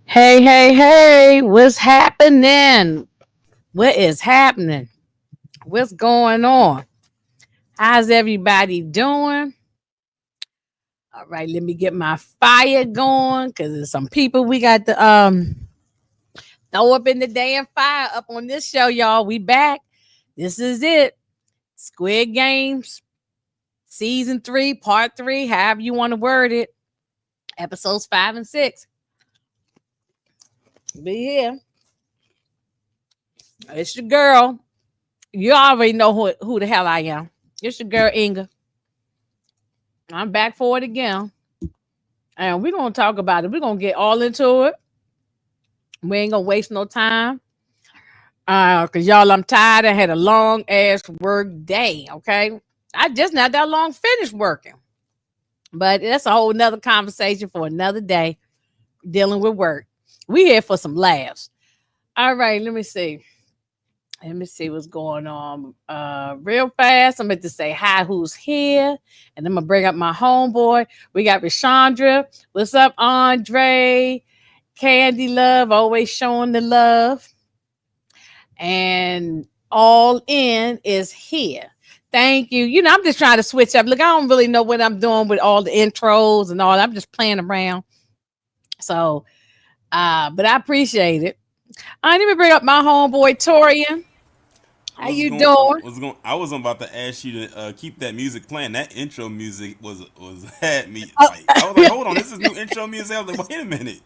Hey, hey, hey, what's happening? What is happening? What's going on? How's everybody doing? All right, let me get my fire going because there's some people we got to throw up in the damn fire up on this show, y'all. We back. This is it. Squid Games, season 3, part 3, however you want to word it. Episodes 5 and 6. Be here. It's your girl. You already know who the hell I am. It's your girl Inga. I'm back for it again. And we're gonna talk about it. We're gonna get all into it. We ain't gonna waste no time. Cause y'all, I'm tired. I had a long ass work day. Okay. I just not that long finished working. But that's a whole nother conversation for another day dealing with work. We here for some laughs. All right, let me see. Let me see what's going on. Real fast. I'm going to say hi, who's here. And I'm going to bring up my homeboy. We got Rashandra. What's up, Andre? Candy Love, always showing the love. And All In is here. Thank you. You know, I'm just trying to switch up. Look, I don't really know what I'm doing with all the intros and all. I'm just playing around. So, but I appreciate it. Let me bring up my homeboy Torian. How Was you going doing? was going I was about to ask you to keep that music playing. That intro music was had me Oh, like, I was like, hold on, this is new intro music. I was like, wait a minute.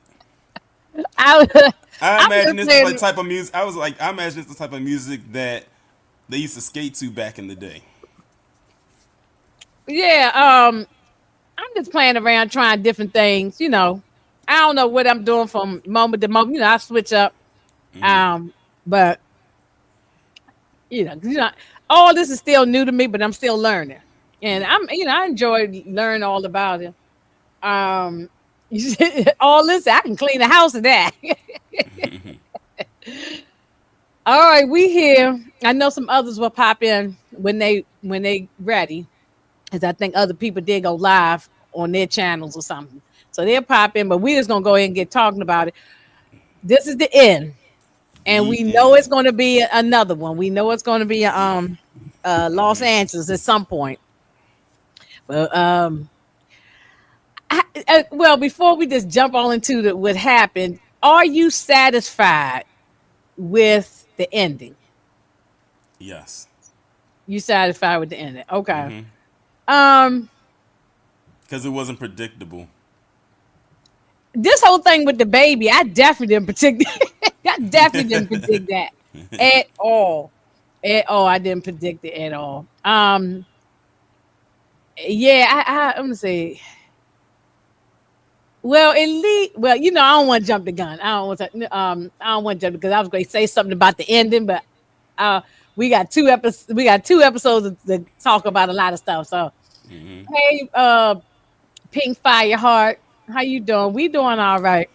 I, I I'm imagine just this is like saying, type of music. I was like, I imagine it's the type of music that they used to skate to back in the day. yeah. I'm just playing around, trying different things. I don't know what I'm doing from moment to moment. I switch up. Hmm. Um, but all this is still new to me, but I'm still learning, and Yeah. I enjoy learning all about it. Um, all this I can clean the house of that. All right, we here. I know some others will pop in when they ready, because I think other people did go live on their channels or something. So they'll pop in, but we just gonna go ahead and get talking about it. This is the end, and The we know it's end. gonna be another one. We know it's gonna be Los Hmm. Angeles at some point. But well, before we just jump all into what happened, are you satisfied with the ending? Yes. You satisfied with the ending? Okay. Hmm. Um, Because it wasn't predictable. this whole thing with the baby, I definitely didn't predict. I definitely didn't predict that at all. At all, I didn't predict it at all. Yeah, I'm gonna say. Well, at least, well, I don't want to jump the gun. I don't want to jump because I was going to say something about the ending, but uh, we got 2 episodes to talk about a lot of stuff. So, Hmm. hey, Pink Fire Heart, how you doing? We doing all right.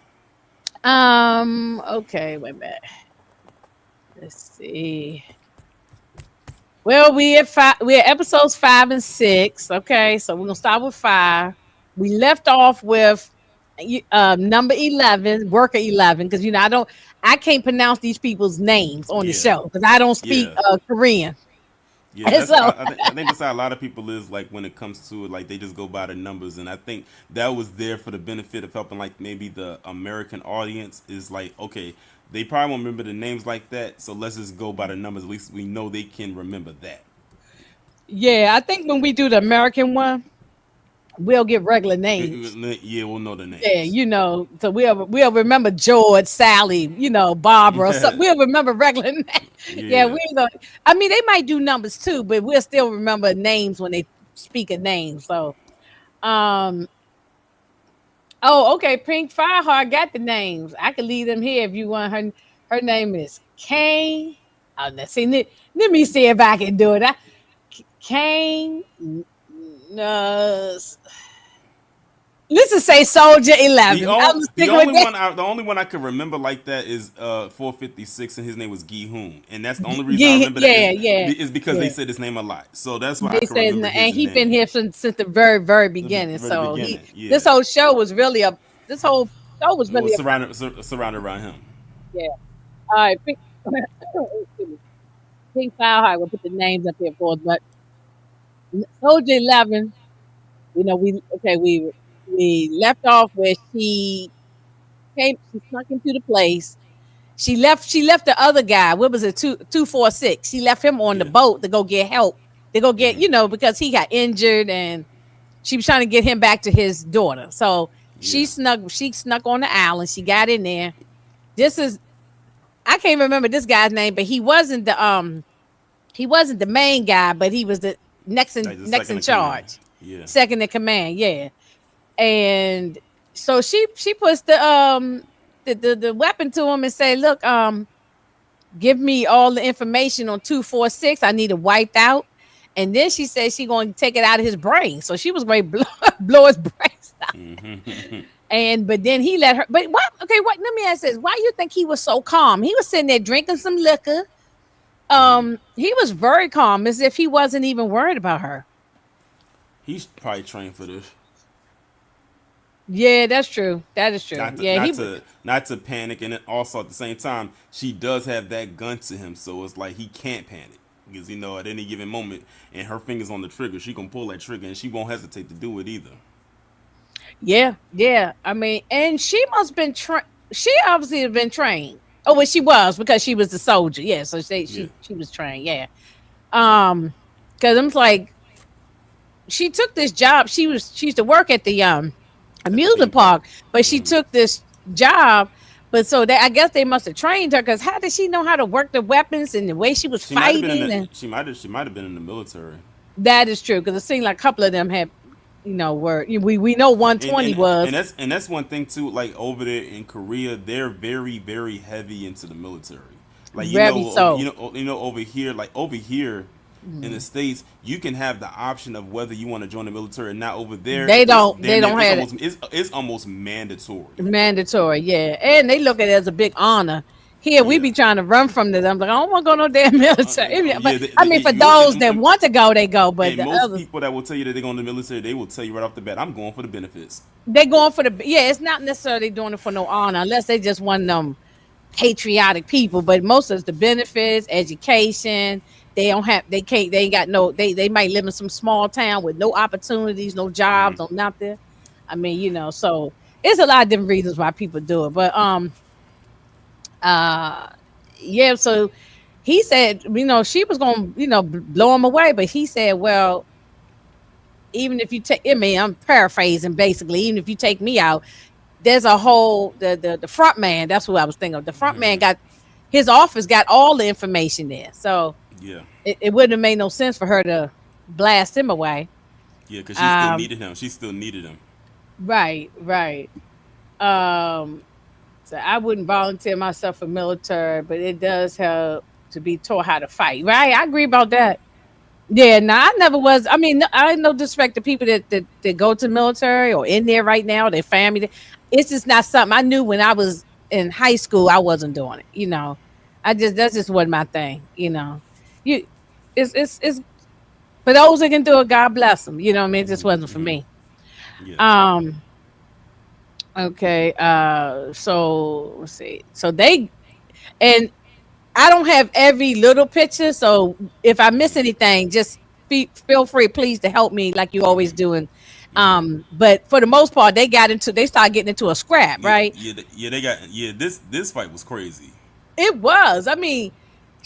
Okay, wait a minute. Let's see. Well, we at five. We're at episodes 5 and 6. Okay, so we're gonna start with 5. We left off with number 11, worker 11, because I can't pronounce these people's names on the Yeah. show because I don't speak Yeah. Korean. Yeah, And that's so, I think that's how a lot of people is like when it comes to it. Like they just go by the numbers, and I think that was there for the benefit of helping like maybe the American audience is like, okay, they probably won't remember the names like that, so let's just go by the numbers. At least we know they can remember that. Yeah, I think when we do the American one, we'll get regular names. Yeah, we'll know the Yeah, names. so we'll remember George, Sally, Barbara. So Yeah, we'll remember regular names. Yeah, yeah. we ain't gonna. I mean, they might do numbers too, but we'll still remember names when they speak a name. So, um, oh, okay, Pink Fireheart got the names. I can leave them here if you want. Her name is Kane. Oh, let's see. Let me see if I can do it. Kane. Uh, let's just say Soldier The 11. only I'm sticking with that. the only one I can remember like that is 456, and his name was Gi Hoon, and that's the only reason I Yeah, remember that yeah, yeah, is because they yeah. said his name a lot, so that's why I They can said, remember and his he been name. here since the very, very The beginning. very So beginning, this yeah, whole show was really a, this whole show was it really was about, surrounded around him. yeah. All right, Pink, excuse me, Pink Fireheart will put the names up here for us, but Soldier 11, we left off where she snuck into the place. She left the other guy. What was it? 246. She left him on the Yeah, boat to go get help. To go get, hmm because he got injured and she was trying to get him back to his daughter. So yeah, she snuck on the island. She got in there. This is I can't remember this guy's name, but he wasn't the main guy, but he was the like the next second in in command. charge. Yeah, Second in command, yeah. And so she puts the weapon to him and say, "Look, give me all the information on 246. I need it wiped out." And then she said she going to take it out of his brain. So she was going to blow his brains out. hmm And but then he let her. But what? Okay, what? Let me ask this: why you think he was so calm? He was sitting there drinking some liquor. He was very calm, as if he wasn't even worried about her. he's probably trained for this. Yeah, that's true. That is true. Yeah, Not to panic, and then also at the same time, she does have that gun to him, so it's like he can't panic because at any given moment, and her fingers on the trigger, she can pull that trigger, and she won't hesitate to do it either. yeah, yeah. I mean, and she must been she obviously have been trained. Oh, well, she was because she was a soldier. Yeah, so Yeah, she was trained. Yeah. Um, because I'm like, she took this job. She used to work at the at the amusement theme park. park, but she hmm took this job. But so I guess they must have trained her because how did she know how to work the weapons and the way she was She might have been in fighting? the And she might have been in the military. that is true because it seemed like a couple of them had, we know and 120 and was and that's one thing too. Like over there in Korea, they're very very heavy into the military. Like very so. over here, over here in the Mhm. states, you can have the option of whether you want to join the military or not. Over there, They it's don't. damn They near don't have it it's almost mandatory. mandatory. Yeah, and they look at it as a big honor. Here we Yeah. be trying to run from this. I'm like, I don't want to go no damn military. But Yeah, I mean, for those that want to go, they go. But and the most others, people that will tell you that they're going to the military, they will tell you right off the bat, I'm going for the benefits. they going for the. Yeah, it's not necessarily doing it for no honor, unless they just one of them patriotic people. But most of it's the benefits, education. They don't have. They can't. They ain't got no. They might live in some small town with no opportunities, no jobs, no nothing. I mean, so it's a lot of different reasons why people do it. But uh yeah, so he said, she was gonna, blow him away, but he said, well, even if you take, I mean, I'm paraphrasing basically, even if you take me out, there's a whole the front man, that's what I was thinking of. The front man got his office got all the information there. So Yeah, it wouldn't have made no sense for her to blast him away. yeah, because she still Um needed him. She still needed him. right, right. Um so I wouldn't volunteer myself for military, but it does help to be taught how to fight. Right? I agree about that. Yeah, no, I never was. I mean, I no disrespect to people that go to the military or in there right now, their family. It's just not something I knew when I was in high school. I wasn't doing it. That's just wasn't my thing. You, it's for those that can do it. God bless them. You know what I mean? It just wasn't for me. Yeah, Um. Okay. So let's see. So they and I don't have every little picture, so if I miss anything, just feel free, please, to help me like you always do. And but for the most part, they started getting into a scrap, yeah, right? yeah, yeah. They got This fight was crazy. It was. I mean,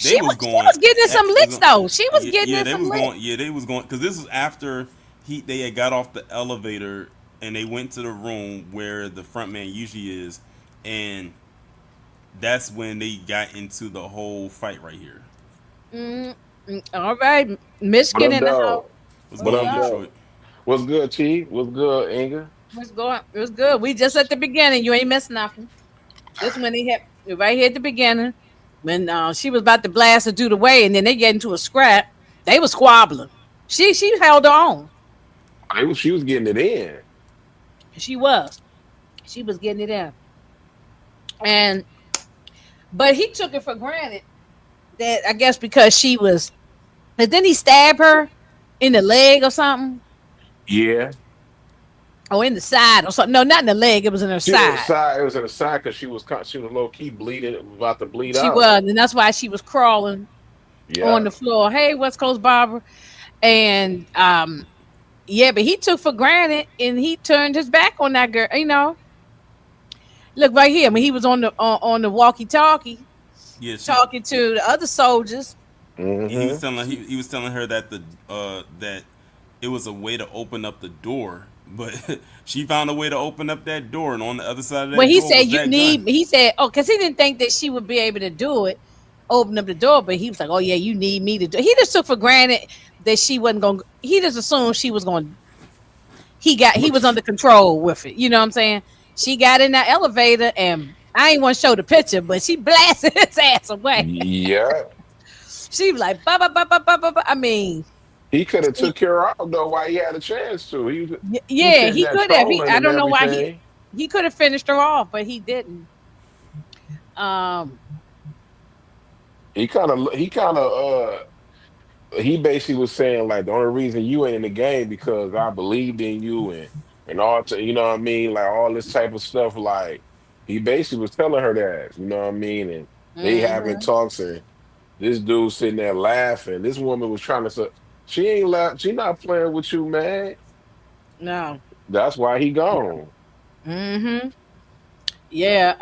They was She going. was getting some licks though. She was Yeah, getting yeah, in they some was licks. going. Yeah, they was going because this was after they had got off the elevator and they went to the room where the front man usually is, and that's when they got into the whole fight right here. Mm, all right, What Michigan up, in the dog? house. What's What What's going on, up, up? dog? Detroit? What's good, T? What's good, Inga? What's going? It was good. We just at the beginning. You ain't missed nothing. This when they hit right here at the beginning when she was about to blast her do the way, and then they get into a scrap. They was squabbling. She held her own. She was getting it in. She was. She was getting it in. And but he took it for granted that I guess because she was. And then he stabbed her in the leg or something, Yeah. or in the side or something. No, not in the leg. It was in her She was side. side. It was in the side because she was low key bleeding, about to bleed She out. was, and that's why she was crawling on Yeah. the floor. Hey, West Coast Barbara, and yeah, but he took for granted, and he turned his back on that girl. Look right here when he was on the walkie-talkie Yeah, she. talking to the other soldiers. He was Mm-hmm. telling he was telling her that that it was a way to open up the door, but she found a way to open up that door, and on the other side of Well, that he door said was you that gun. need. He said, oh, because he didn't think that she would be able to do it, open up the door. But he was like, oh yeah, you need me to do. He just took for granted that she wasn't going. He just assumed she was going. He was Which, under control with it. You know what I'm saying? She got in that elevator, and I ain't want to show the picture, but she blasted his ass away. yeah, She was like, ba ba ba ba ba ba. I mean, he could have took her out though while he had a chance to. He was yeah, sitting he there could have. trolling I and don't know why everything. he could have finished her off, but he didn't. Um, He kind of he basically was saying like the only reason you ain't in the game because I believed in you and all you know what I mean, like all this type of stuff. Like he basically was telling her that, you know what I mean, and they having mhm. talks and this dude sitting there laughing. This woman was trying to say she ain't laugh, she not playing with you, man. No. That's why he gone. Mhm. Yeah.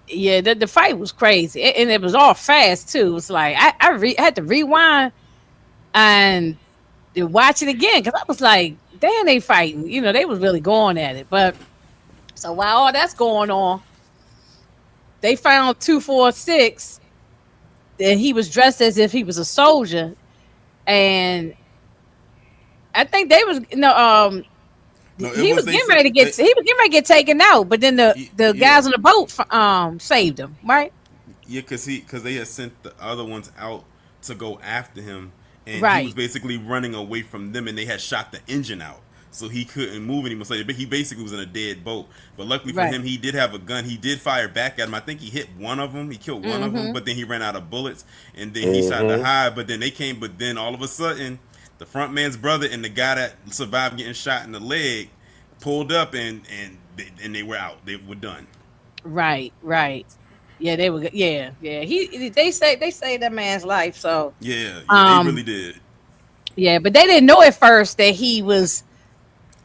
Yeah. The fight was crazy, and it was all fast too. It was like had to rewind and watch it again because I was like, damn, they fighting. They was really going at it. But so while all that's going on, they found 246, and he was dressed as if he was a soldier, and I think they was no No, it he was was they getting said ready to get they. he was getting ready to get taken out, but then the Yeah, guys on the boat saved him, right? yeah, because they had sent the other ones out to go after him, and he was Right, basically running away from them, and they had shot the engine out, so he couldn't move anymore. So he basically was in a dead boat. But luckily for right. him, he did have a gun. He did fire back at him. I think he hit one of them. He killed one of them, Mm-hmm. but then he ran out of bullets, and then he tried to Hmm. hide. But then they came. But then all of a sudden, the front man's brother and the guy that survived getting shot in the leg pulled up, and they were out. They were done. Right, right. Yeah, they were. Yeah, yeah. They saved that man's life. So, Yeah, yeah, they really um, did. yeah, but they didn't know at first that he was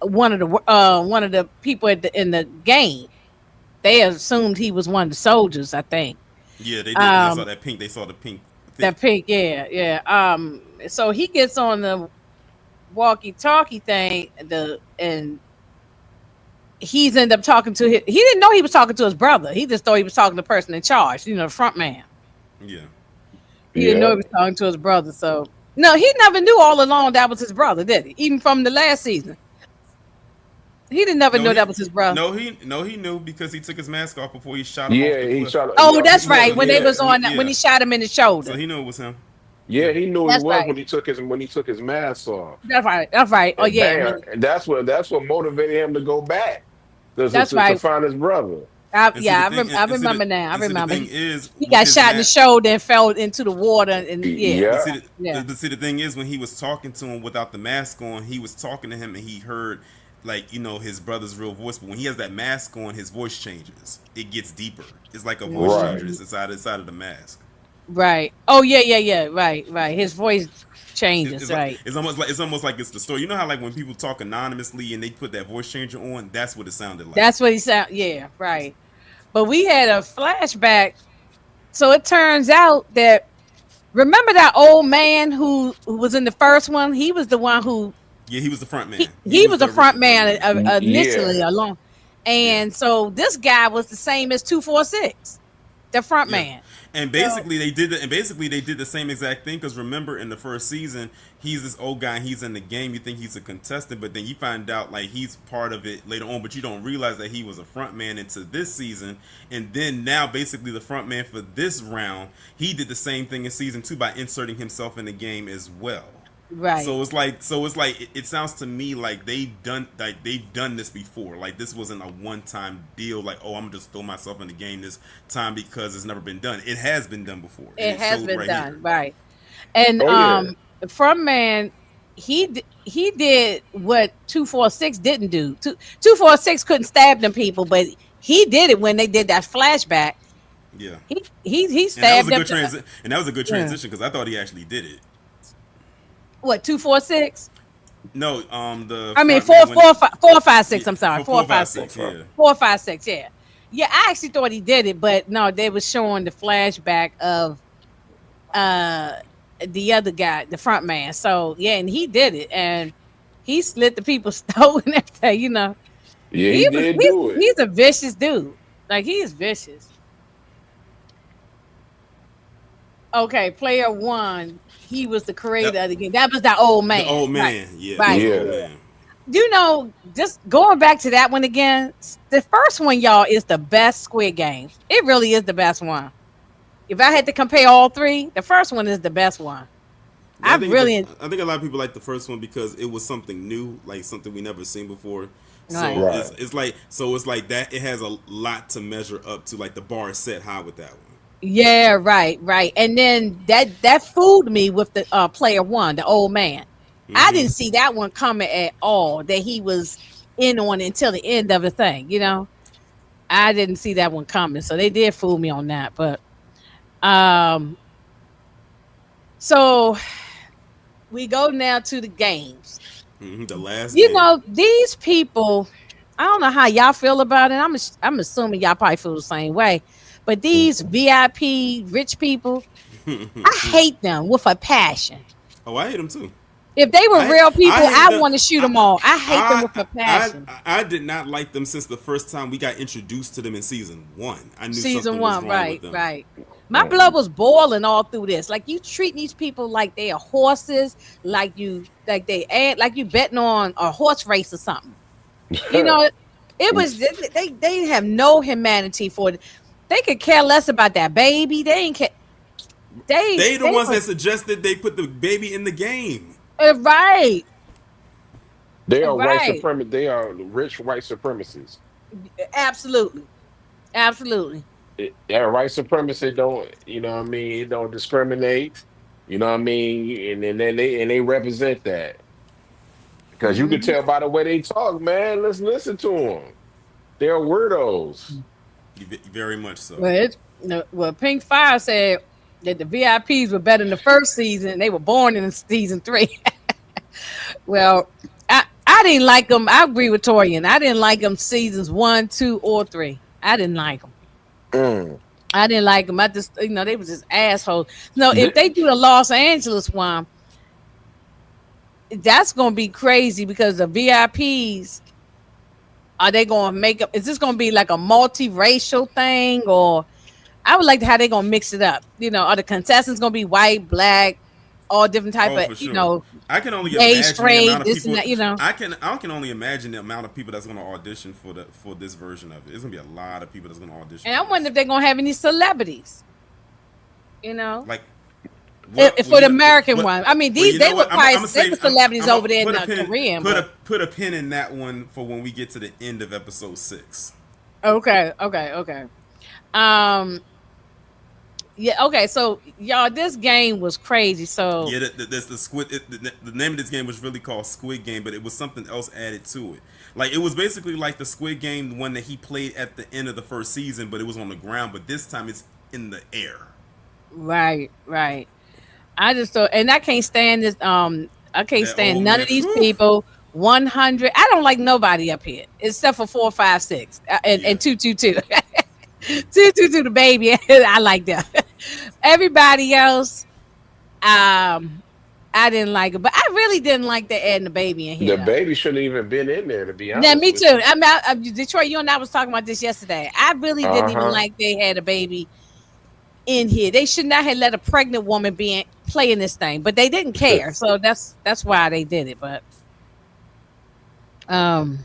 one of the people in the game. They assumed he was one of the soldiers. I think. Yeah, they did because they saw Um, that pink. They saw the pink fit. that pink. Yeah, yeah. So he gets on the walkie-talkie thing. And he's ended up talking to he didn't know he was talking to his brother. He just thought he was talking to the person in charge, the front man. Yeah, He didn't know he Yeah. was talking to his brother. So no, he never knew all along that was his brother, did he? Even from the last season. He didn't never no, know that was his brother. he knew because he took his mask off before he shot him off Yeah, the he cliff. tried to Oh, that's yeah, right. So When they yeah. was on when he shot him in the so shoulder. he knew it was him. Yeah, Yeah, he knew he That's was right. when he took his mask off. That's right. That's right. Oh And yeah. bam, and that's what motivated him to go back That's to right. find his brother. and see the Yeah, thing, I and see the remember now. I and see the remember thing is he with got his shot in the mask. shoulder and fell into the water. And yeah, But Yeah. yeah. the thing is when he was talking to him without the mask on, he was talking to him and he heard like his brother's real voice. But when he has that mask on, his voice changes. It gets deeper. It's like a voice changer. Right. Mhm. It's inside of the mask. Right. Oh yeah, yeah, yeah. Right, right. His voice changes. It's like Right. it's almost like it's the story. You know how like when people talk anonymously and they put that voice changer on, that's what it sounded like. That's what he sound. Yeah, right. But we had a flashback So it turns out that remember that old man who was in the first one? He was the one who Yeah, he was the front he, man. He he was was the a front original front man man. initially Yeah. alone. Yeah. And so this guy was the same as 246, the front Yeah. man. And So basically they did the, and basically they did the same exact thing because remember in the first season he's this old guy and he's in the game, you think he's a contestant, but then you find out like he's part of it later on, but you don't realize that he was a front man into this season. And then now basically the front man for this round, he did the same thing in season 2 by inserting himself in the game as well. right. So it's like it sounds to me like they've done this before. Like this wasn't a one time deal. Like, oh, I'm gonna just throw myself in the game this time because it's never been done. It has been done before, and It it has showed been right here. done, right. And Oh yeah. the front man, he did what 246 didn't do. 246 couldn't stab them people, but he did it when they did that flashback. Yeah, He and that was stabbed a them. good transi- and that was a good Yeah. transition because I thought he actually did it. What 246? No, the I mean front man when it, 456. yeah, I'm sorry, for four four five five six. six, yeah, 456. Yeah, yeah. I actually thought he did it, but no, they was showing the flashback of uh the other guy, the front man. So yeah, and he did it, and he slit the people's throat and everything. Yeah, He he was did do it. he's a vicious dude. Like he is vicious. Okay, player one. He was the that creator of the game. That was that old the man. old Right. man, yeah, that was Right. the old Yeah. man. Just going back to that one again, the first one, y'all, is the best Squid Games. It really is the best one. If I had to compare all three, the first one is the best one. Yeah, I really, I think a lot of people like the first one because it was something new, like something we never seen before. right. So Right. it's like that. It has a lot to measure up to. Like the bar is set high with that one. Yeah, right, right. And then that fooled me with the player one, the old man. I Hmm. didn't see that one coming at all. That he was in on until the end of the thing. I didn't see that one coming. So they did fool me on that. But um, so we go now to the games. The last game. These people, I don't know how y'all feel about it. I'm assuming y'all probably feel the same way. But these VIP rich people, I hate them with a passion. Oh, I hate him too. If they were I real I people, hate I them. want to shoot them all. I hate them I, with a passion. I did not like them since the first time we got introduced to them in season 1. I knew Season something was one, wrong with right, them. right. My blood was boiling all through this. Like you treat these people like they are horses, like you betting on a horse race or something. You know, it was they have no humanity for it. They could care less about that baby. They ain't care. They the They ones was that suggested they put the baby in the game. right, They are white right, supremacists. They are rich white supremacists. absolutely, absolutely. That white supremacy don't, you know what I mean? It don't discriminate. You know what I mean? And they represent that because you can Hmm. tell by the way they talk, man. Let's listen to them. They're weirdos. Very much so. Well, no, well, Pink Fire said that the VIPs were better in the first season. They were born in season three. Well, I didn't like them. I agree with Torian. I didn't like them seasons one, two, or three. I didn't like them. Mm. I didn't like them. I just, they was just assholes. No, if Th- they do the Los Angeles one, that's gonna be crazy because the VIPs are they gonna make up? Is this gonna be like a multiracial thing, or I would like to how they gonna mix it up? Are the contestants gonna be white, black, all different type Oh, of for sure. I can only gay, imagine the straight, amount of this and people. that. I can only imagine the amount of people that's going to audition for this version of it. It's going to be a lot of people that's going to audition. And I For wonder this. if they're gonna have any celebrities. You know, Like what? for the American one. I mean, Well, these you know they were what? probably I'm they were celebrities I'm over there in put a the pin Korean. put a pin in that one for when we get to the end of episode 6. Okay, okay, okay. Um, yeah, okay. So y'all, this game was crazy. So Yeah, that's the squid. The name of this game was really called Squid Game, but it was something else added to it. Like it was basically like the Squid Game, the one that he played at the end of the first season, but it was on the ground. But this time it's in the air. right, right. I just thought, and I can't stand this. I can't That stand old none man. of these Whew. people. 100. I don't like nobody up here except for 456 and Yeah. 222. to the baby. I like that. Everybody else, I didn't like it, but I really didn't like the adding the baby in here The though. baby shouldn't even been in there, to be Yeah, honest me with too. you. Detroit. You and I was talking about this yesterday. I really didn't even Uh-huh. like they had a baby in here. They should not have let a pregnant woman playing this thing, but they didn't care. So that's why they did it. But um,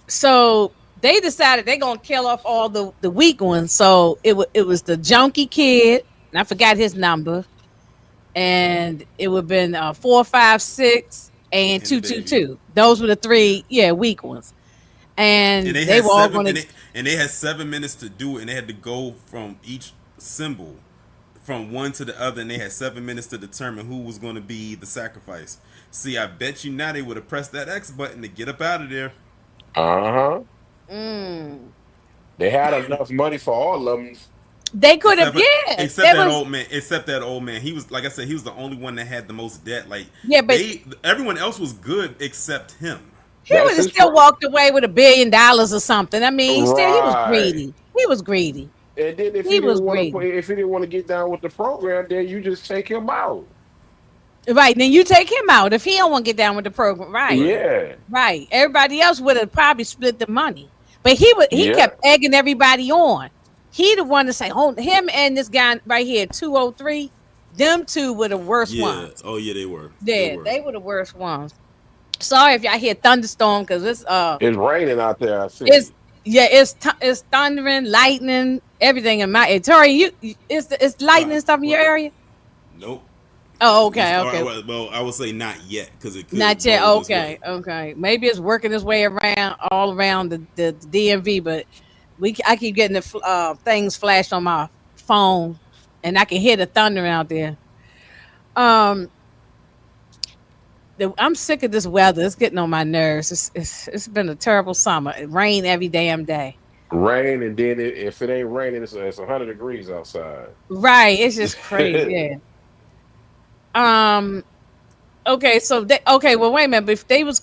so they decided they're gonna kill off all the weak ones. So it was the junkie kid, and I forgot his number, and it would have been 456 and And the two two baby. two. Those were the Yeah. three, yeah, weak ones, And and they they had were all seven gonna. and they had 7 minutes to do it, and they had to go from each symbol from one to the other, and they had 7 minutes to determine who was going to be the sacrifice. See, I bet you now they would have pressed that X button to get up out of there. Uh-huh. Mm, They had enough money for all of them. they could have, Except for, yeah. except There that was, old man. Except that old man. He was, like I said, he was the only one that had the most debt. Like yeah, but everyone else was good except him. he That's would have his still pro. walked away with $1 billion or something. I mean, he was Right. greedy. He was greedy. And then if he He was didn't want to greedy. play, if he didn't want to get down with the program, then you just take him out. Right. Then you take him out if he don't want to get down with the program. Right. Right. Yeah. Right. Everybody else would have probably split the money. But he Yeah. kept egging everybody on. He the one to say, oh, him and this guy right here, 203, them two were the worst Yeah. ones. Oh yeah, they were. They Yeah, were. they were the worst ones. Sorry if y'all hear thunderstorm because It's raining out there, I it's see. yeah, it's thundering, lightning, everything in my area. Tori, it's lightning Why? stuff in your area? Nope. Oh, At least, okay, or, okay. well, I would say not yet because it could Not yet. blow this Okay, way. okay. Maybe it's working its way around all around the DMV, but I keep getting the things flashed on my phone, and I can hear the thunder out there. Um, I'm sick of this weather. It's getting on my nerves. It's been a terrible summer. It rain every damn day. Rain, and then if it ain't raining, it's 100 degrees outside. Right. It's just crazy. Yeah. Um. Okay. So okay. Well, wait a minute. But if they was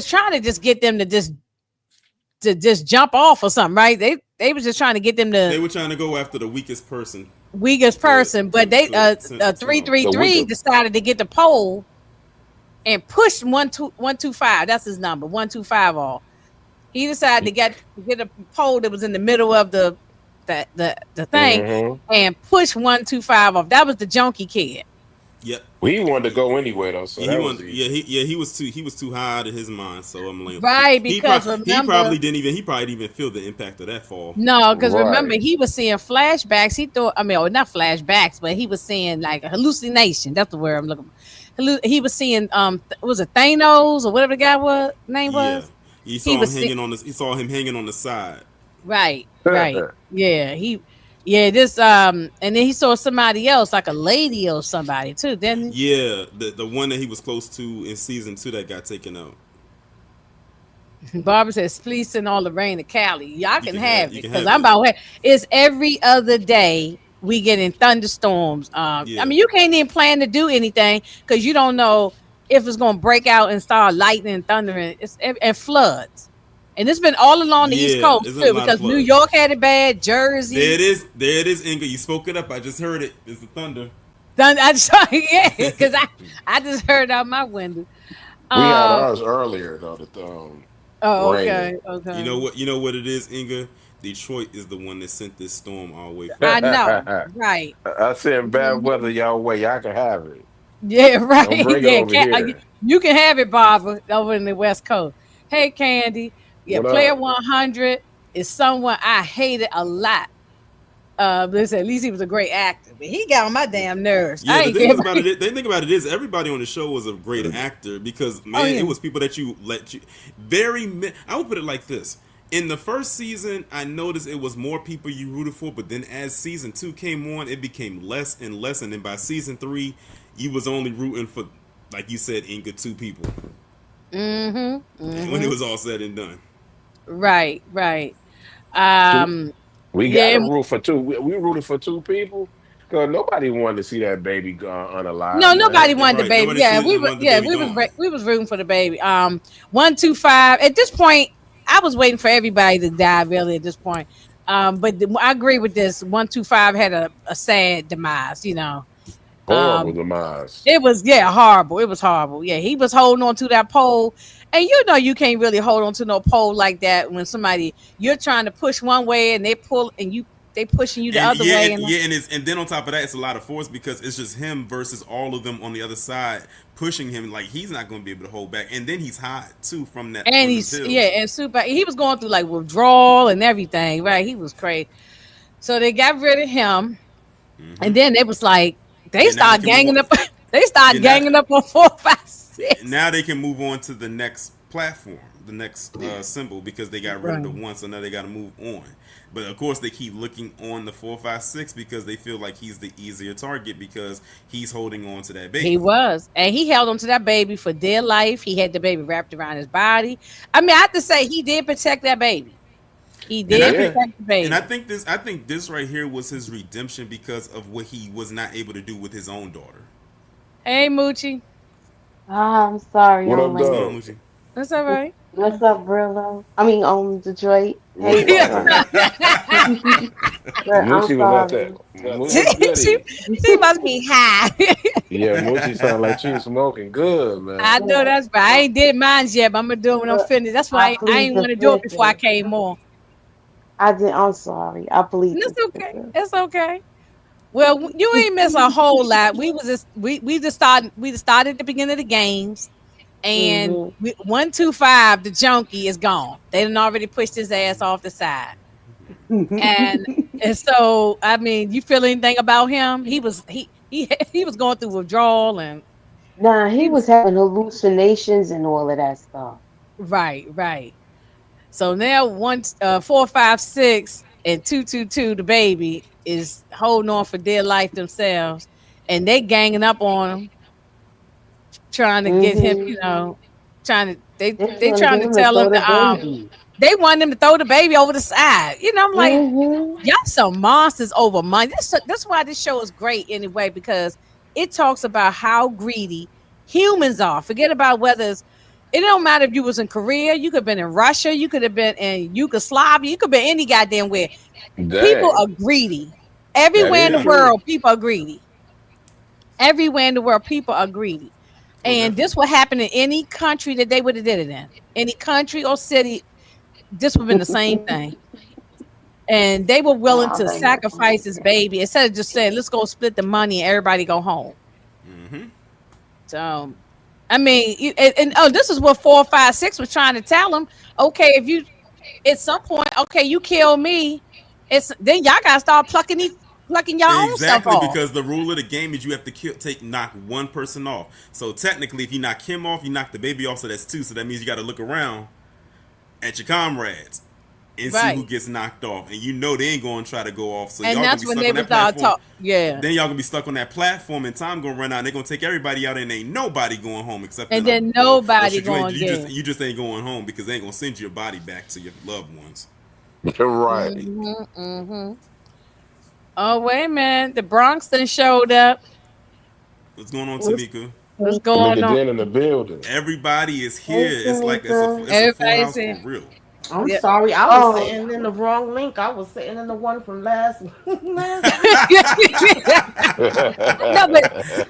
trying to just get them to just jump off or something, right? They was just trying to get them They to were trying to go after the weakest person weakest to person, but to they to send some three snow. three The three weaker. decided to get the pole and push 125. That's his number 125 off. He decided to get a pole that was in the middle of the thing Hmm. and push 125 off. That was the junkie kid. Yep. We wanted to go anyway though, so Yeah, he that was wanted. Yeah, easy. he was too high out of his mind. So I'm like, Right, he because probably remember, he probably didn't even feel the impact of that fall. no, because remember Right. he was seeing flashbacks. He thought, I mean, or not flashbacks, but he was seeing like a hallucination. That's the word I'm looking for. He was seeing was it Thanos or whatever the guy name Yeah, was? he He saw him was see, hanging on the. He saw him hanging on the side. right, right. Yeah, yeah, this and then he saw somebody else, like a lady or somebody too, didn't Yeah, the one that he was close to in season 2 that got taken out. he? Barbara says, please send all the rain to Cali. Y'all You can can have. have You it can because have I'm it. about it's every other day we get in thunderstorms. I Yeah. mean, you can't even plan to do anything because you don't know if it's gonna break out and start lightning and thundering. And floods. And it's been all along the East Yeah, Coast there's a too, lot of because New floods. York had it bad, There Jersey. it is. There it is, Inga. You spoke it up. I just heard it. It's the thunder. I just, yeah, because I just heard out my window. We had Um. ours earlier though, the Oh, raining. okay, You okay. know what? You know what it is, Inga. Detroit is the one that sent this storm our way I first. know, right? I sent bad weather Mhm. y'all way. Y'all can have it. Yeah, right. Don't bring it Yeah, over here. you can have it, Barbara, over in the West Coast. Hey, Candy. Yeah, What Player up? 100 is someone I hated a lot. Listen, at least he was a great actor, but he got on my damn nerves. Yeah, I the ain't thing care is about about it. it. The thing about it is everybody on the show was a great actor because Oh man, it yeah. was people that you let you I would put it like this. In the first season, I noticed it was more people you rooted for, but then as season 2 came on, it became less and less, and then by season 3, you was only rooting for, like you said, Inga, 2 people. Mm-hmm. And when it Mm-hmm. was all said and done, Right, right. Two. Um, We got yeah. a root for two. We rooted for two people because nobody wanted to see that baby gone No, unalive, nobody man. wanted the right? baby. Nobody wanted the Yeah, baby we was gone. we was rooting for the baby. 125. At this point, I was waiting for everybody to die really at this point. But I agree with this. 125 had a sad demise. Horrible Um, demise. it was horrible. It was horrible. Yeah, he was holding on to that pole, and you can't really hold on to no pole like that when somebody you're trying to push one way and they pull and they pushing you the And other yeah, way. and And yeah, and then on top of that, it's a lot of force because it's just him versus all of them on the other side pushing him. Like he's not going to be able to hold back, and then he's hot too and from them he's yeah, pills. and super. He was going through like withdrawal and everything. Right, he was crazy. So they got rid of him, and then it was like they Yeah, now they start can move on. ganging up. They start Yeah, now ganging up on 4, 5, 6. now they can move on to the next platform, the next symbol because they got rid of the Right. one, so now they got to move on. But of course, they keep looking on the 456 because they feel like he's the easier target because he's holding on to that He baby. was, and he held on to that baby for dear life. He had the baby wrapped around his body. I mean, I have to say, he did protect that baby. He And I did think Yeah. protect the and I baby. think this I think this right here was his redemption because of what he was not able to do with his own daughter. Hey, Moochie, I'm sorry What I'm up, What's going late. on, though? Mucci? that's all right. What's up, Brillo? I mean, Detroit. What's Hey, up, Brillo. man? But I'm Moochie was at that. sorry. What's she, goody? she must be high. Yeah, Moochie sound like she was smoking good, I man. know Yeah, that's right. I ain't did mine yet, but I'm gonna do it when I'm but finished. That's I why I plead ain't the want to do it fifth. before I came on. I'm sorry. I plead And the it's okay. fifth. It's okay. Well, you ain't miss a whole lot. We just started at the beginning of the games, and Mm-hmm. 125, the junkie, is gone. They done already pushed his ass off the side, and and so I mean, you feel anything about him? He was going through withdrawal, and Nah, he he was was having hallucinations and all of that stuff. right. So now 4, 5, 6, and 222, the baby is holding on for dear life themselves, and they ganging up on him, trying to get him, Mm-hmm. trying to They're they trying to trying get to him to tell him throw the to baby. they want him to throw the baby over the side. I'm like, Mm-hmm. y'all some monsters over money. That's why this show is great anyway, because it talks about how greedy humans are. Forget about whether it don't matter if you was in Korea, you could have been in Russia, you could have been in Yugoslavia, you could have been any goddamn where. People Dang, are greedy. that Everywhere in is the Yeah. true. world, people are greedy. Everywhere in the world, people are greedy. Oh, And this definitely. would happen in any country that they would have did it in. Any country or city, this would have been the same thing. And they were willing Nah, to they not gonna sacrifice this baby instead of just saying, let's go split the money and everybody go home. So, I mean, and this is what 4, 5, 6 was trying to tell them. Okay, if you at some point, okay, you kill me, it's then y'all gotta start plucking your own stuff Exactly, off. because the rule of the game is you have to knock one person off. So technically, if you knock him off, you knock the baby off. So that's two. So that means you got to look around at your comrades and see who Right. gets knocked off. And you know they ain't going to try to go off. So And y'all gonna that's be when stuck they on would that start platform. talk. Yeah. Then y'all gonna be stuck on that platform, and time gonna run out. And they're gonna take everybody out, and ain't nobody going home except And that. then Well, nobody shit, going again. you just ain't going home because they ain't gonna send your body back to your loved ones. Right. Hmm. Oh, wait a minute. The Bronx then showed up. What's going on, What's, Tamika? what's Tamika going on? Jen in the building. Everybody is Hey, here. It's like Tamika. it's a full Everybody's house for in. real. I'm Yeah. sorry, I was Oh, sitting in the wrong link. I was sitting in the one from last last week. No, but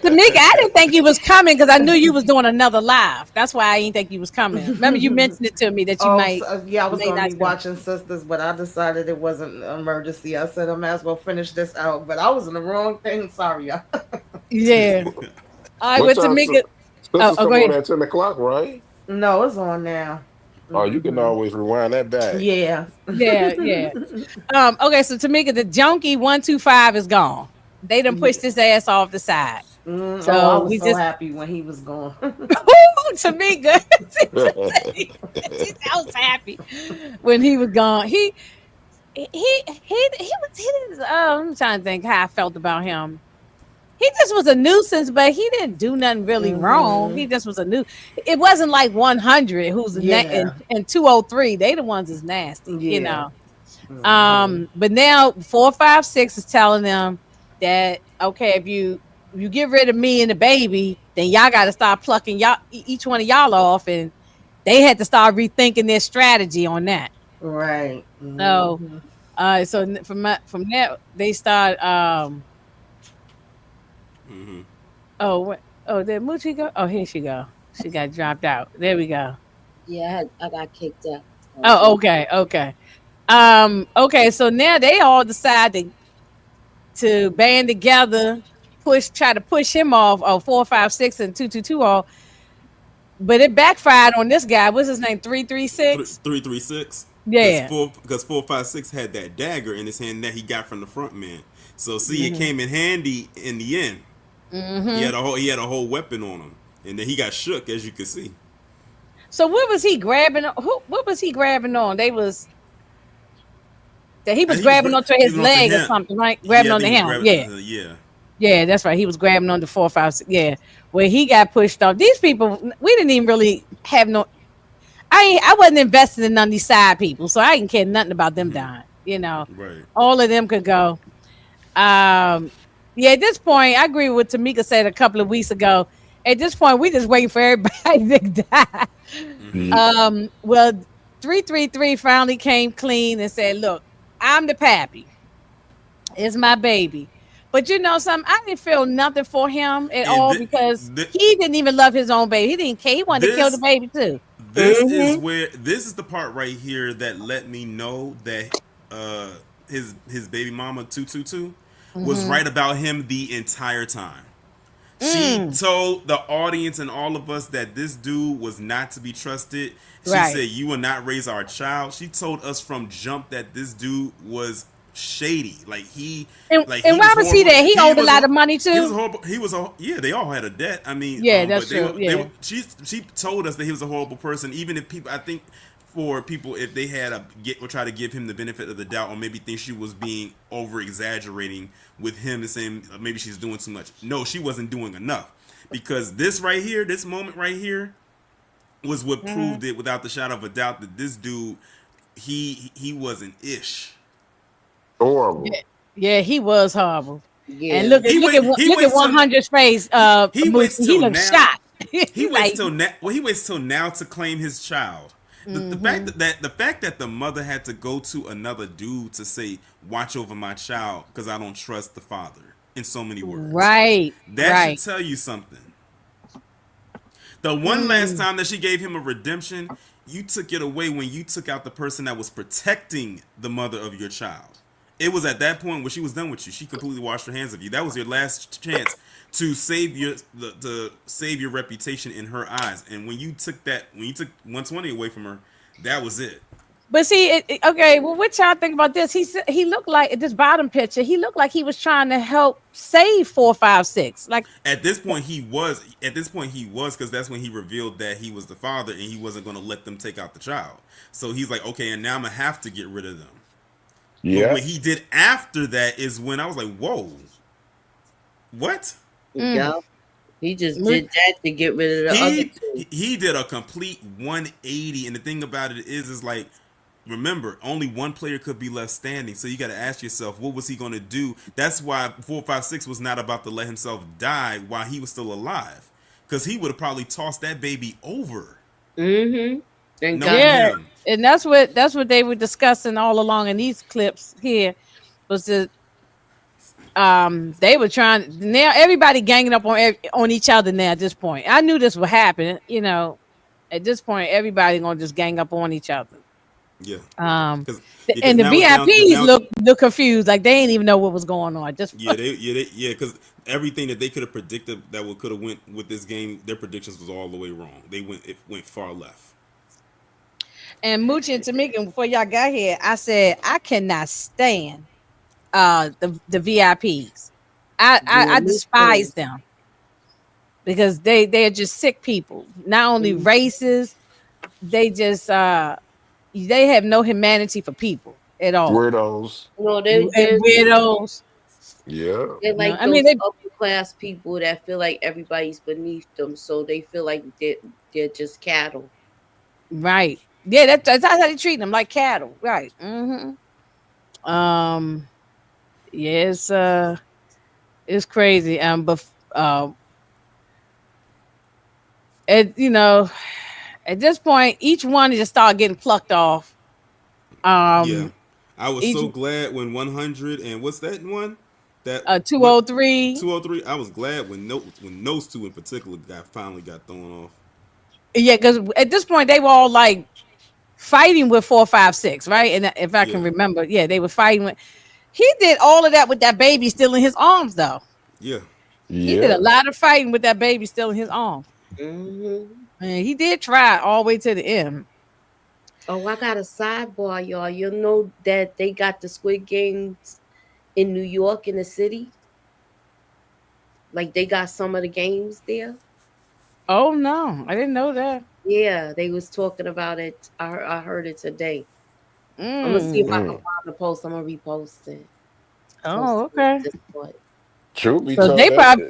Tamika, I didn't think you was coming because I knew you was doing another live. That's why I didn't think you was coming. Remember, you mentioned it to me that you Oh, might so, yeah, I was may gonna not be come. watching Sisters, but I decided it wasn't an emergency. I said I might as well finish this out, but I was in the wrong thing. Sorry, y'all. Yeah. All right, What with time? Tamika. Sisters Go come on ahead. at 10 o'clock, right? No, it's on now. Oh, you can Hmm. always rewind that back. Yeah. Yeah. Okay, so Tamika, the junkie 125 is gone. They done pushed Yeah. his ass off the side. Oh, I So was we so just happy when he was gone. Tamika. I was happy when he was gone. He was I'm trying to think how I felt about him. He just was a nuisance, but he didn't do nothing really wrong. Hmm. He just was a new. It wasn't like 100 who's Yeah. and 203. They the ones is nasty. Yeah. Hmm. But now 4, 5, 6 is telling them that okay, if you get rid of me and the baby, then y'all got to start plucking y'all each one of y'all off, and they had to start rethinking their strategy on that. Right. So, Hmm. from that they start. Mm-hmm. Oh, oh, did Moochie go? Oh, here she go. She got dropped out. There we go. Yeah, I got kicked out. I was Oh, like, okay, okay. Okay. So now they all decide to band together, try to push him off of 456 and 222 off, but it backfired on this guy. What's his name? 336. 336. Yeah. Because 456 had that dagger in his hand that he got from the front man. So see, it Hmm. came in handy in the end. Hmm. He had a whole weapon on him, and then he got shook, as you could see. So what was he grabbing? What was he grabbing on? He was And he was grabbing onto he his was onto leg or him. something, right? Grabbing Yeah, I onto think he was him. grabbing. Yeah. Yeah. Yeah, that's right. He was grabbing on the 456. Yeah. Where he got pushed off. These people, we didn't even really have no. I wasn't invested in none of these side people, so I didn't care nothing about them Hmm. dying. You know, Right. all of them could go. Um, yeah, at this point, I agree with Tamika said a couple of weeks ago. At this point, we just waiting for everybody to die. Hmm. Ye- Well, 333 finally came clean and said, "Look, I'm the pappy. It's my baby." But you know something? I didn't feel nothing for him at And all because th- he didn't even love his own baby. He didn't care. He wanted to kill the this baby too. Mm-hmm. this is the part right here that let me know that uh his baby mama 222 was Hmm. right about him the entire time. She Mm, told the audience and all of us that this dude was not to be trusted. She right. said, "You will not raise our child." She told us from jump that this dude was shady. Like And he why was was he horrible. there? He owed a lot of money He was too. horrible. He was a yeah. They all had a debt. I mean, Yeah, but that's true. they were. Yeah. She told us that he was a horrible person. Even if people, I think for people, if they had a get or try to give him the benefit of the doubt, or maybe think she was being over exaggerating with him and saying maybe she's doing too much. No, she wasn't doing enough because this right here, this moment right here, was what Hmm. proved it without the shadow of a doubt that this dude he wasn't ish. Yeah, Horrible. yeah, he was horrible. And yeah. He look at waits till 100's face. he waits He till looked now. shocked. He like, He waits till now to claim his child. hmm, The fact that the mother had to go to another dude to say watch over my child because I don't trust the father in so many words, right, that should right. tell you something. The one last Mm, time that she gave him a redemption, you took it away when you took out the person that was protecting the mother of your child. It was at that point when she was done with you. She completely washed her hands of you. That was your last chance to save your reputation in her eyes. And when you took 120 away from her, that was it. but see, okay. Well, what y'all think about this? He looked like this bottom picture. He looked like he was trying to help save 456. Like, At this point, he was. At this point, he was because that's when he revealed that he was the father and he wasn't going to let them take out the child. So he's like, okay, and now I'm gonna have to get rid of them. But Yeah. what he did after that is when I was like, whoa, what? mm, Yeah. He just mm, did that to get rid of the other He two. he did a complete 180, and the thing about it is like, remember, only one player could be left standing. So you got to ask yourself, what was he going to do? That's why 456 was not about to let himself die while he was still alive, because he would have probably tossed that baby over, Mm-hmm. And got knowing yeah, him. and that's what they were discussing all along in these clips here was the they were trying now everybody ganging up on on each other now at this point. I knew this would happen, you know. At this point, everybody gonna just gang up on each other. Yeah, Um, because and the now it's down because VIPs now look confused, like they ain't even know what was going on. Just because everything that they could have predicted that would could have went with this game, their predictions was all the way wrong. It went far left. and Moochie and Tamika, before y'all got here, I said I cannot stand the VIPs. yeah, I me too. despise them because they're just sick people. Not only Mm. racist, they just they have no humanity for people at all. Weirdos. No, And weirdos. Yeah. they're No, like I mean those they upper class people that feel like everybody's beneath them, so they feel like they're just cattle. right. Yeah, that's how they treat them like cattle. Right. Um. Yeah, it's crazy. But it you know At this point, each one just start getting plucked off. Yeah, Um, I was each so glad when 100 and what's that one? That what 203. 203. I was glad when those two in particular got finally got thrown off. Yeah, because at this point they were all like fighting with 456, right? And if I Yeah, can remember, yeah, they were fighting with. He did all of that with that baby still in his arms, though. yeah. He did a Yeah. lot of fighting with that baby still in his arms. Hmm. And he did try all the way to the end. Oh, I got a sidebar, y'all. You know that they got the Squid Games in New York in the city. Like they got some of the games there. Oh no, I didn't know that. Yeah, they was talking about it. I heard it today. I'm gonna see if I Mm. can Mm. find the post. I'm gonna repost it. Post Oh, it in okay. Discord. Truth be So told, they that probably,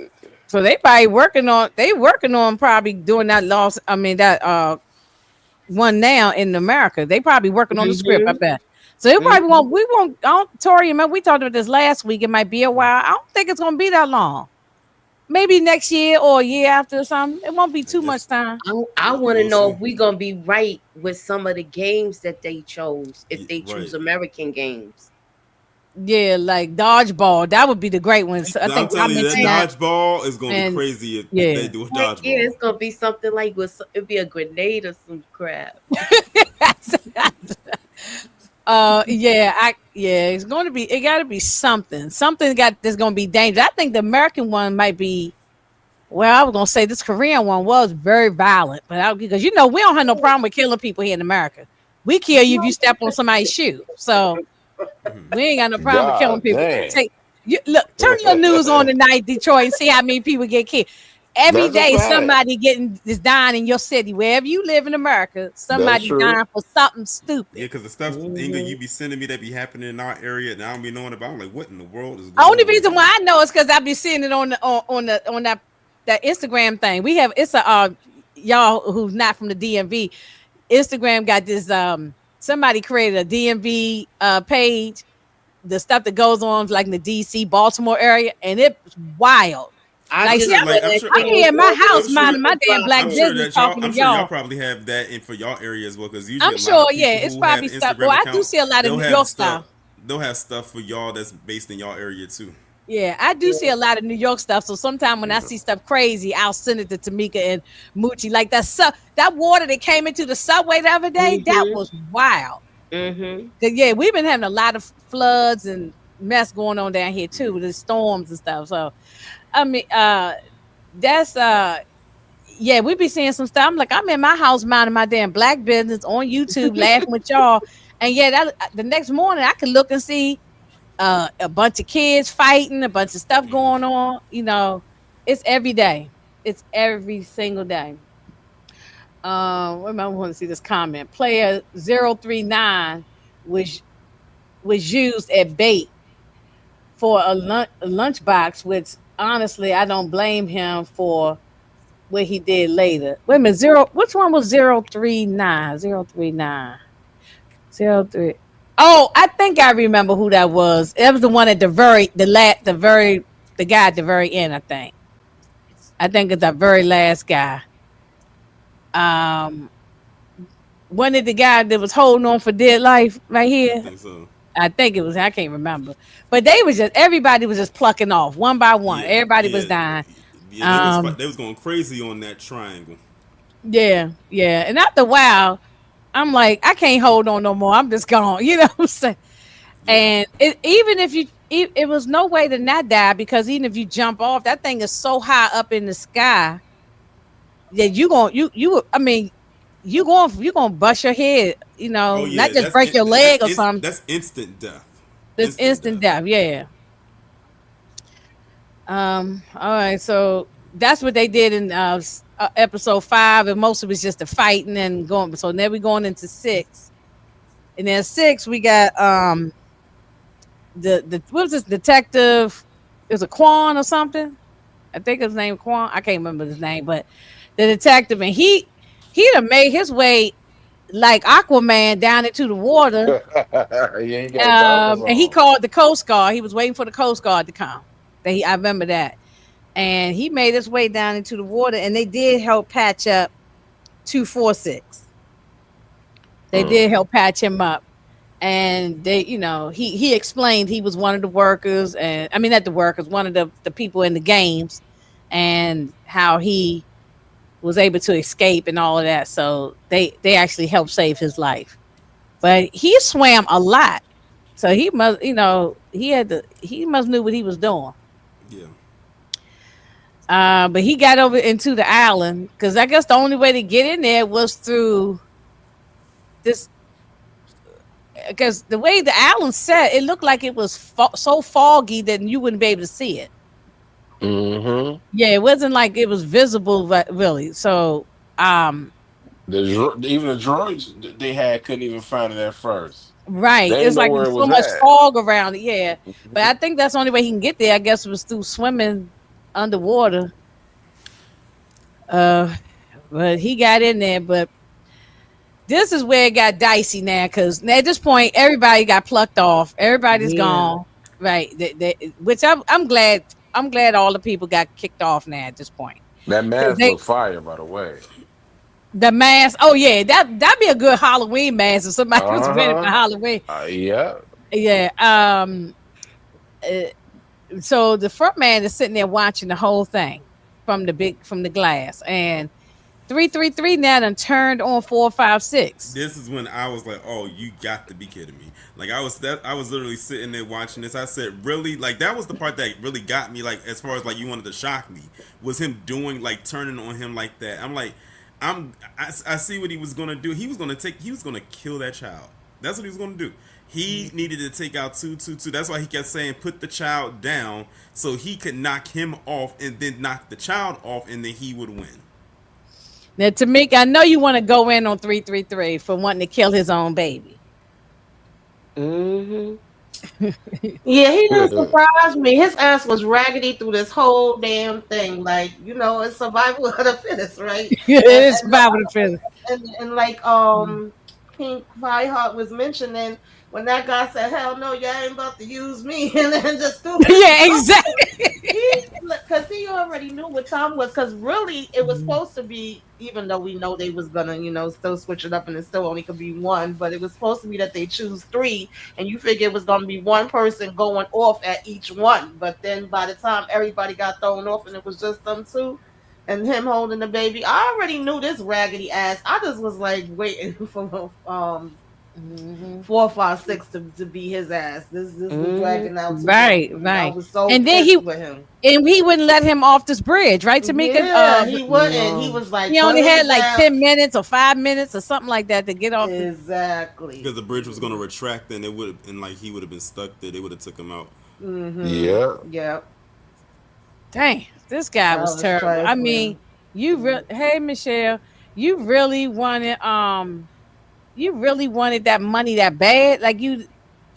they probably working on probably doing that loss. I mean that one now in America. They probably working on the script, I Hmm. bet. So it probably Hmm. won't. We won't. I don't, Tori, remember we talked about this last week. It might be a while. I don't think it's gonna be that long. Maybe next year or a year after or something. It won't be I too guess much time. I want to we'll know see. if we gonna be right with some of the games that they chose. If Yeah, they right. choose American games, Yeah, like dodgeball. That would be the great one. So I I'm think I telling you, that mentioned that. dodgeball is gonna be And crazy if they yeah. do a heck yeah, dodgeball. it's gonna be something like with it'd be a grenade or some crap. yeah, it's going to be. It got to be something. Something got that's going to be dangerous. I think the American one might be. Well, I was going to say this Korean one was very violent, but because we don't have no problem with killing people here in America. We kill you if you step on somebody's shoe. So Mhm. we ain't got no problem with killing God people. damn. Take you look, turn your news on tonight, Detroit, and see how many people get killed. Every That's a day fact. somebody getting is dying in your city. Wherever you live in America, That's somebody true. dying for something Yeah, stupid. because the stuff Inga Hmm. you be sending me that be happening in our area and I don't be knowing about. I'm like, what in the world is going Only on reason here? why I know is because I be seeing it on that Instagram thing. We have it's a y'all who's not from the DMV. Instagram got this somebody created a DMV page, the stuff that goes on like in the DC Baltimore area, and it's wild. I I'm Like, see, just sure, saw like, that I'm thing here was in my all house I'm sure, minding my damn black I'm sure business, that y'all, talking to I'm sure y'all y'all. probably have that in for y'all area as well. Because usually I'm a lot sure, of yeah, people it's who have probably stuff. Well, Instagram I do accounts, see a lot of they'll New have York stuff. stuff. They'll have stuff for y'all that's based in y'all area too. Yeah, I do see yeah. a lot of New York stuff. So sometimes when I see stuff crazy, I'll send it to Tamika and Moochie. Like that water that came into the subway the other day, that Mhm. was wild. Mhm. 'Cause, yeah, we've been having a lot of floods and mess going on down here too, Hmm. with the storms and stuff. So I mean, that's yeah, we be seeing some stuff. I'm like, I'm in my house minding my damn black business on YouTube, laughing with y'all. And yeah, that the next morning I can look and see a bunch of kids fighting, a bunch of stuff Hmm. going on. It's every day. It's every single day. What am I want to see this comment? Player 039 was used at bait for a lunchbox, which honestly I don't blame him for what he did later. Wait a minute, zero. Which one was 039? 039. 03. Oh, I think I remember who that was. It was the one at the guy at the very end. I think it's the very last guy. Um, One of the guy that was holding on for dead life right I here. think so. I think it was. I can't remember, but they was just everybody was just plucking off one by one. Yeah, Everybody was yeah, dying. yeah. Um, They was going crazy on that triangle. yeah, yeah. And after a while, I'm like, I can't hold on no more. I'm just gone. You know what I'm saying? Yeah. And even if it was no way to not die because even if you jump off, that thing is so high up in the sky that you going you I mean you gonna bust your head, Oh not yeah, just break your leg or something. that's instant death. This Instant instant death. death, yeah. All right, so that's what they did in episode 5, and most of it's just the fighting and going. So now we're going into 6, and then 6 we got the what was this detective? It was a Quan or something. I think his name Quan. I can't remember his name, but the detective, and he done made his way like Aquaman down into the water. You ain't got goggles And he on. called the Coast Guard. He was waiting for the Coast Guard to come. I remember that. And he made his way down into the water, and they did help patch up 246. They Mm. did help patch him up. And they, he explained he was one of the workers, and I mean not the workers, one of the people in the games, and how he was able to escape and all of that. So they actually helped save his life. But he swam a lot. So he must, he must knew what he was doing. Yeah. But he got over into the island because I guess the only way to get in there was through this. Because the way the island set, it looked like it was so foggy that you wouldn't be able to see it. Mm-hmm. Yeah, it wasn't like it was visible, really. So, Even the droids they had couldn't even find it at first. right, They it's didn't know like where it there's so was much at. fog around it. Yeah, but Mhm. I think that's the only way he can get there. I guess was through swimming underwater. Uh, but he got in there. But this is where it got dicey now, because at this point everybody got plucked off. Everybody's Yeah. gone. Right, which I'm glad. I'm glad all the people got kicked off now at this point. That 'Cause mask they looked fire, by the way. the mask. Oh yeah, that'd be a good Halloween mask if somebody was wearing it for Uh-huh. Halloween. Yeah. Yeah. Uh, so the front man is sitting there watching the whole thing from the glass, and 333 now done turned on 456. This is when I was like, "Oh, you got to be kidding me!" Like I was literally sitting there watching this. I said, "Really?" Like that was the part that really got me. Like as far as like you wanted to shock me was him doing like turning on him like that. I'm like, I see what he was gonna do. He was gonna kill that child. That's what he was gonna do. He needed to take out 222. That's why he kept saying, "Put the child down," so he could knock him off and then knock the child off, and then he would win. Now, Tamika, I know you want to go in on 333 for wanting to kill his own baby. Mm-hmm. Yeah, he didn't surprise me. His ass was raggedy through this whole damn thing. Like, it's survival of the fittest, right? It And is Bible to finish. and like Pink Fireheart was mentioning when that guy said, "Hell no, y'all ain't about to use me," and then just threw his Yeah, exactly. because he already knew what time was. Because really, it was supposed to be, even though we know they was gonna, still switch it up, and it still only could be one. But it was supposed to be that they choose three, and you figure it was gonna be one person going off at each one. But then by the time everybody got thrown off, and it was just them two. And him holding the baby, I already knew this raggedy ass. I just was like waiting for 456 to be his ass. This was dragging out too Right, long. I right. was so And then pissed with him. he wouldn't let him off this bridge, right, Tamika? Yeah, he wouldn't. He No. was like, He put only him had like down. 10 minutes or 5 minutes or something like that to get off the. Exactly. Because the bridge was gonna retract, and it would, and like he would have been stuck there. They would have took him out. Yeah. Yeah. Dang, this guy I was was terrible. I trifling. mean, hey Michelle, you really wanted that money that bad. Like he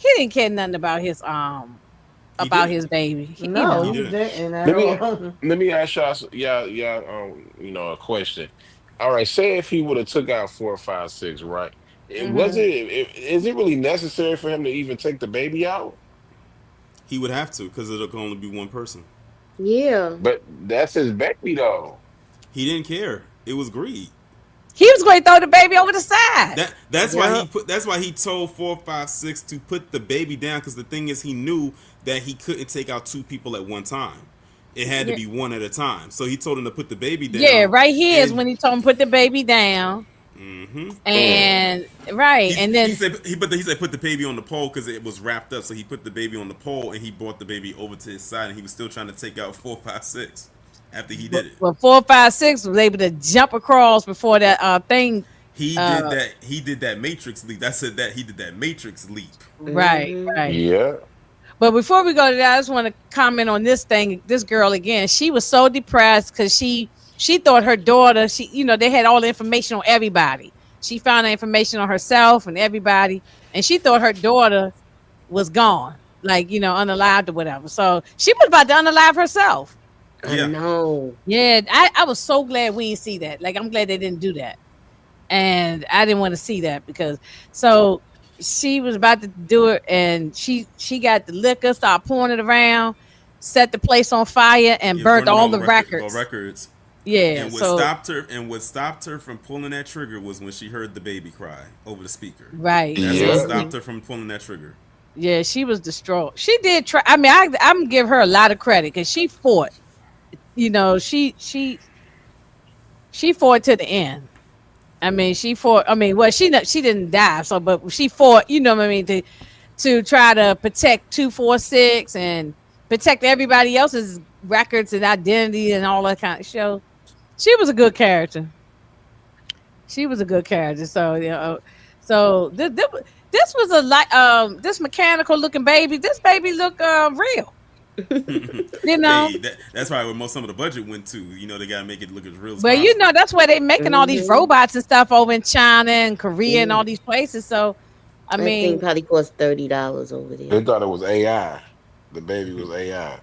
didn't care nothing He about did. his baby. No, He he didn't. didn't at Let me all. let me ask y'all, yeah, a question. All right, say if he would have took out 456, right? Is it really necessary for him to even take the baby out? He would have to because it'll only be one person. Yeah. But that's his baby though. He didn't care. It was greed. He was going to throw the baby over the side. Yep. That's why he told 456 to put the baby down, because the thing is he knew that he couldn't take out two people at one time. It had to Yeah, be one at a time. So he told him to put the baby yeah, down. right here is And when he told him put the baby down, hmm Mm. and right, and he then said he said put the baby on the pole because it was wrapped up. So he put the baby on the pole and he brought the baby over to his side, and he was still trying to take out 456 after he did it. but 456 was able to jump across before that thing. He did Uh, that. He did that Matrix leap. That said that he did that Matrix leap. right, right. Yeah. But before we go to that, I just want to comment on this thing. This girl again, she was so depressed because she thought her daughter. They had all the information on everybody. She found the information on herself and everybody, and she thought her daughter was gone, like unalived or whatever. So she was about to unalive herself. I Yeah. know. Yeah, I was so glad we didn't see that. Like I'm glad they didn't do that, and I didn't want to see that because so she was about to do it, and she got the liquor, started pouring it around, set the place on fire, and Yeah, burnt burning all all the the records. records. Yeah. And what So stopped her and what stopped her from pulling that trigger was when she heard the baby cry over the speaker. right. That's what Yeah. Yeah. stopped her from pulling that trigger. Yeah. She was distraught. She did try. I mean, I'm gonna give her a lot of credit because she fought. You know, she fought to the end. I mean, she fought. I mean, well, she didn't die. So, but she fought. You know what I mean? To try to protect 246 and protect everybody else's records and identity and all that kind of show. She was a good character. She was a good character. So so this was a like this mechanical looking baby. This baby look real. You know, That's probably where most some of the budget went to. They gotta make it look as real as but you possible. know that's where they making all these Mm-hmm. robots and stuff over in China and Korea and Yeah. all these places. So I That thing mean, probably cost $30 over there. They thought it was AI. The baby was AI.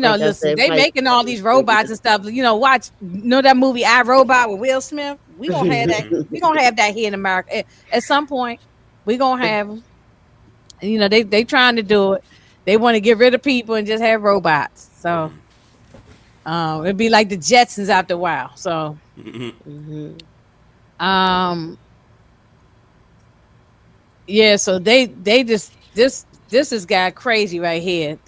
Like I listen, said, they probably making all cost these thirty robots and stuff. Watch, that movie I Robot with Will Smith. We gonna have that. We gonna have that here in America at some point. We gonna have them. They trying to do it. They want to get rid of people and just have robots. So it'd be like the Jetsons after a while. So Mm-hmm. um yeah, so they just this is got crazy right here.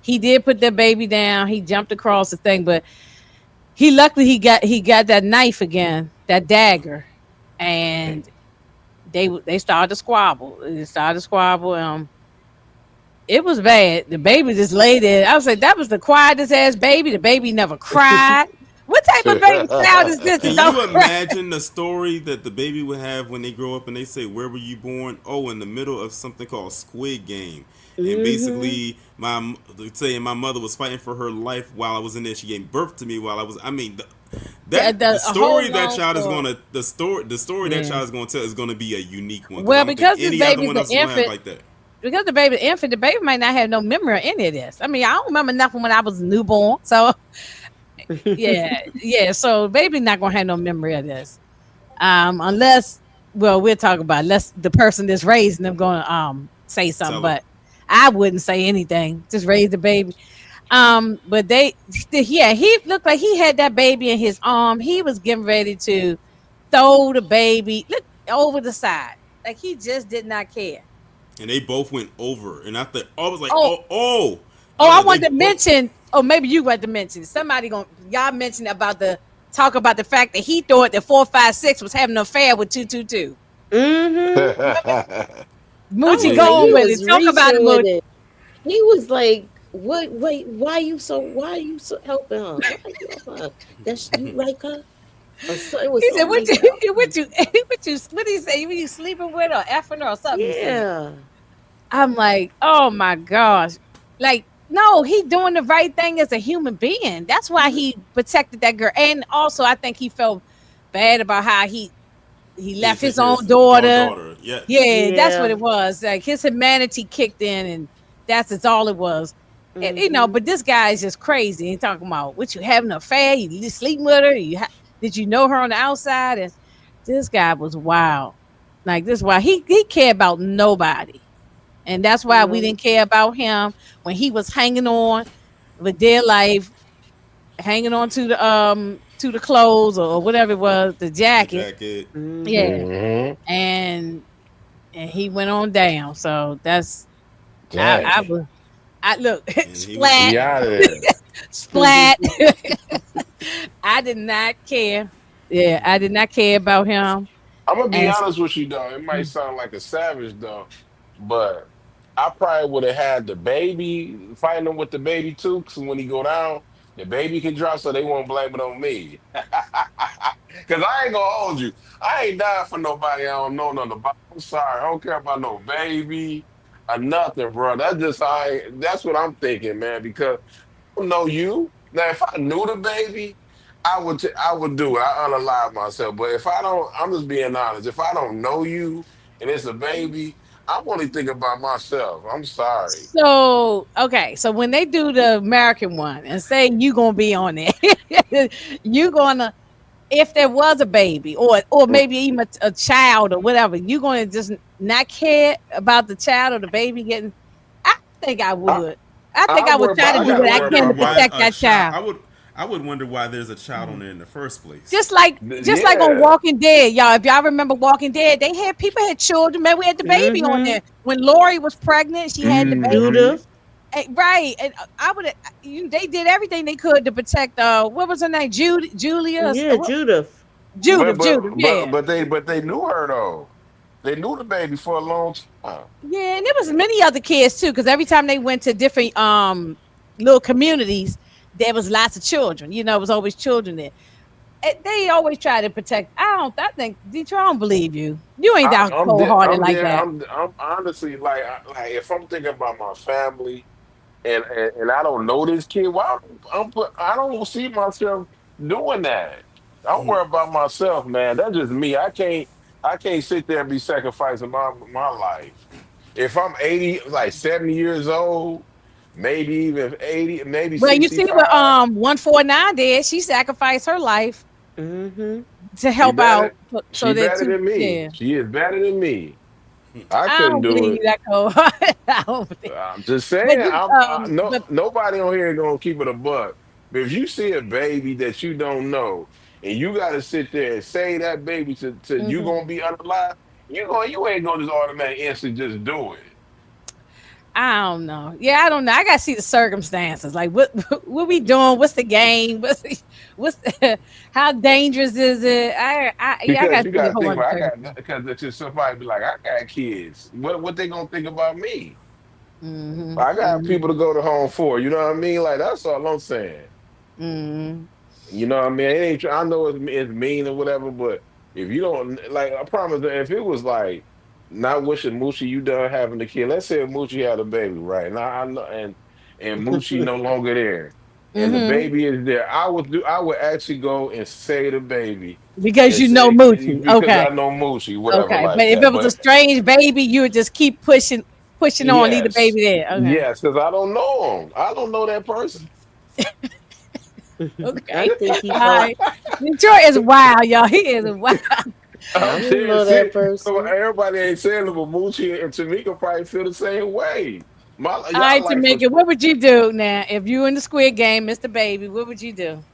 He did put the baby down. He jumped across the thing, but he got that knife again, that dagger, and they started to squabble. They started to squabble. It was bad. The baby just lay there. I was like, that was the quietest ass baby. The baby never cried. What type of baby child is this that Can don't you cry? imagine the story that the baby would have when they grow up and they say, "Where were you born?" Oh, in the middle of something called Squid Game. And Mm-hmm. basically, saying my mother was fighting for her life while I was in there. She gave birth to me while I was. I mean, the A whole story that long child is story. gonna the story that Yeah. child is gonna tell is gonna be a unique one because I Well, don't think because this any other baby's one an else is gonna have infant, like that. because the baby infant, the baby might not have no memory of any of this. I mean, I don't remember nothing when I was newborn. So yeah, yeah. So baby not gonna have no memory of this. Unless, well, we'll talk about it, unless the person that's raising them gonna say something, Tell her. but I wouldn't say anything. Just raise the baby. But yeah, he looked like he had that baby in his arm. He was getting ready to throw the baby look over the side. Like he just did not care. And they both went over, and I was like, Oh, oh. I oh, was I like, they wanted to both. mention, oh, maybe you want to mention. Somebody gonna y'all mentioned about the talk about the fact that he thought that 456 was having an affair with 222. Mm-hmm. I Moochie, was like, go he on with Yeah. it. was Talk about reaching it, with Moochie. it. He was like, "What? Wait, why you so helping her? Why you helping her? That's you like her or so, it was He said, something "What like you, that." what did he say? Were you sleeping with or effing her or something?" He said. Yeah. I'm like, oh my gosh, like no, he doing the right thing as a human being. That's why Mhm. he protected that girl, and also I think he felt bad about how he He didn't left take his care of own his own daughter. daughter. Yeah. Yeah, that's what Yeah. it was. Like his humanity kicked in, and it's all it was. And, Mhm. but this guy is just crazy. He talking about what you having an affair, you sleeping with her, did you know her on the outside? And this guy was wild. Like this, why he cared about nobody, and that's why we No. didn't care about him when he was hanging on with dear life, hanging on to the clothes or whatever it was, the The jacket. jacket. Yeah, Mhm. Hmm. and he went on down. So that's I Dang. was I look And he was splat He gone. out of there. splat. I did not care. Yeah, I did not care about him. I'm gonna be And honest with you though. It might sound like a savage though, but I probably would have had the baby fighting him with the baby too. Cause when he go down, the baby can drop, so they won't blame it on me. Cause I ain't gonna hold you. I ain't dying for nobody I don't know nothing about. I'm sorry. I don't care about no baby or nothing, bro. That's just that's what I'm thinking, man. Because don't know you. Now, if I knew the baby, I would do it. I unalive myself. But if I don't, I'm just being honest. If I don't know you and it's a baby, I'm only thinking about myself. I'm sorry. so okay, so when they do the American one and say you gonna be on there, you gonna if there was a baby or Mm, maybe even a child or whatever, you gonna just not care about the child or the baby getting. I think I I would. I think I I would worry try about. to I do gotta what I worry can to about my. Why protect a that child? child. I would wonder why there's a child on there in the first place. Just like on Yeah. Walking Dead, y'all. If y'all remember Walking Dead, they had people had children. Man, we had the baby on Mm-hmm. there. When Lori was pregnant, she had the baby. Hmm. Judith. Right, and I would. They did everything they could to protect. What was her name? Julia. Yeah, Judith. Judith. Judith. Yeah, But they knew her though. They knew the baby for a long time. yeah, and there was many other kids too. Because every time they went to different little communities, there was lots of children. It was always children there. They always try to protect. I don't. I think Detroit. I don't believe you. You ain't that cold hearted I'm like there. that. I'm honestly like, like if I'm thinking about my family and I don't know this kid, why I don't see myself doing that. I'm worried about myself, man. That's just me. I can't sit there and be sacrificing my life. If I'm 80, like 70 years old, maybe even 80, maybe Well, you see what 65, 149 did? She sacrificed her life Mm-hmm. to she help out, better so she that better two. than me. Yeah, She is better than me. I I couldn't don't do believe it. you that cold. I don't believe. I'm just But saying. you, No, but nobody on here gonna keep it a buck. But if you see a baby that you don't know, and you got to sit there and say that baby to you mhm. gonna be unalive, you ain't gonna just automatically instantly just do it. I don't know. Yeah, I don't know. I gotta see the circumstances. Like, what what we doing? What's the game? How dangerous is it? Yeah, I Because gotta you see got the to whole think other about, I got circumstance. because it's just somebody be like, I got kids. What they gonna think about me? Hmm. I got people to Hmm. go to home for. You know what I mean? Like that's all I'm saying. Hmm. You know what I mean? It ain't. I know it's mean or whatever, but if you don't like, I promise that if it was like not wishing Moochie you done having the kid. Let's say if Moochie had a baby, right? Now I know, and Moochie no longer there, and the Hmm. baby is there. I would actually go and say the baby Because and you know say Moochie. because Okay. I know Moochie, whatever Okay. But like if that. it was a But strange baby, you would just keep pushing on, leave the yes, baby there. Okay. yes, because I don't know him. I don't know that person. I Okay. think he All thought right. Detroit is wild, y'all. He is wild. I I'm don't saying, know that see, so person. everybody ain't saying it, but Moochie and Tamika probably feel the same way. All Y'all right, life was Tamika, what would you do now if you in the Squid Game, Mr. Baby? What would you do?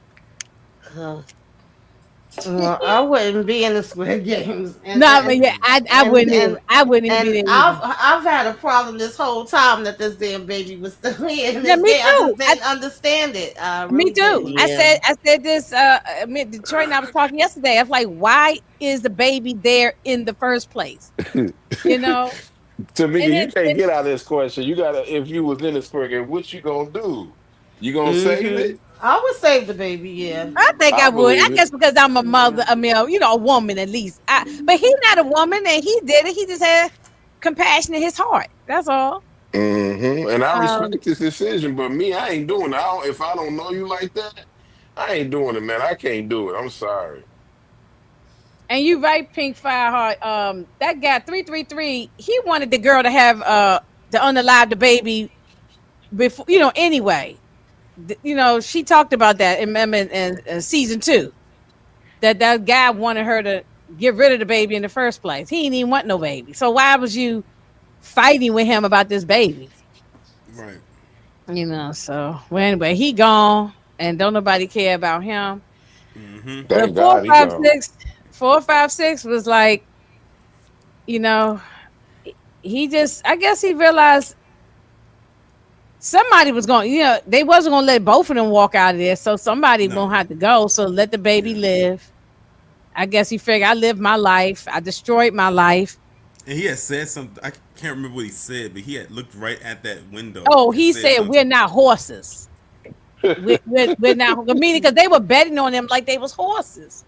Uh, I wouldn't be in the Squid Games, No, I mean, yeah, I and wouldn't either. and I wouldn't even be and there either. I've had a problem this whole time that this damn baby was still here in Yeah, this me day. I too. just didn't understand it. I Me really too. didn't. yeah. I said this. I mean, Detroit and I was talking yesterday. I was like, why is the baby there in the first place? You know, Tamika. and You can't it get out of this question. You gotta, if you was in this program, what you gonna do? You gonna save Mm-hmm. it? I would save the baby. Yeah. I think I I would. I believe it. guess because I'm a mother. Yeah. I mean, a woman at least. But he's not a woman, and he did it. He just had compassion in his heart. That's all. And I Um, respect this decision, but me, I ain't doing it. If I don't know you like that, I ain't doing it, man. I can't do it. I'm sorry. And you right, Pink Fireheart. That guy 333. He wanted the girl to have to unalive the baby before. Anyway, she talked about that in season 2. That guy wanted her to get rid of the baby in the first place. He didn't even want no baby. So why was you fighting with him about this baby? Right. So well, anyway, he gone, and don't nobody care about him. Mm-hmm. But Thank God he gone. 456 was like, you know, he just, I guess he realized somebody was going, they wasn't going to let both of them walk out of there. So somebody No. gonna have to go. So let the baby Yeah. live. I guess he figured I lived my life. I destroyed my life. And he had said something. I can't remember what he said, but he had looked right at that window Oh, and he said said we're something. not horses. We're not, meaning because they were betting on them like they was horses.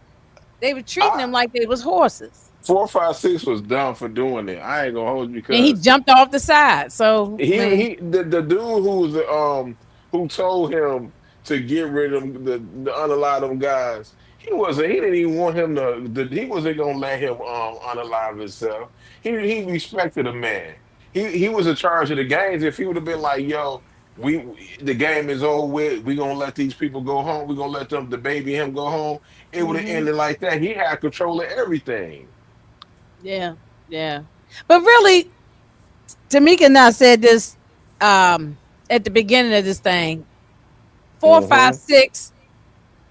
They were treating I them like they was horses. 456 was dumb for doing it. I ain't gonna hold you And he because jumped off the side. So man, the dude who told him to get rid of them, the unalive them guys. He didn't even want him he wasn't gonna let him unalive himself. He respected the man. He was in charge of the games. If he would have been like, yo, the game is over with, we gonna let these people go home, we gonna let them the baby and him go home, it would have hmm ended like that. He had control of everything. yeah, yeah. But really, Tamika and I said this at the beginning of this thing. Four, five, Hmm. six.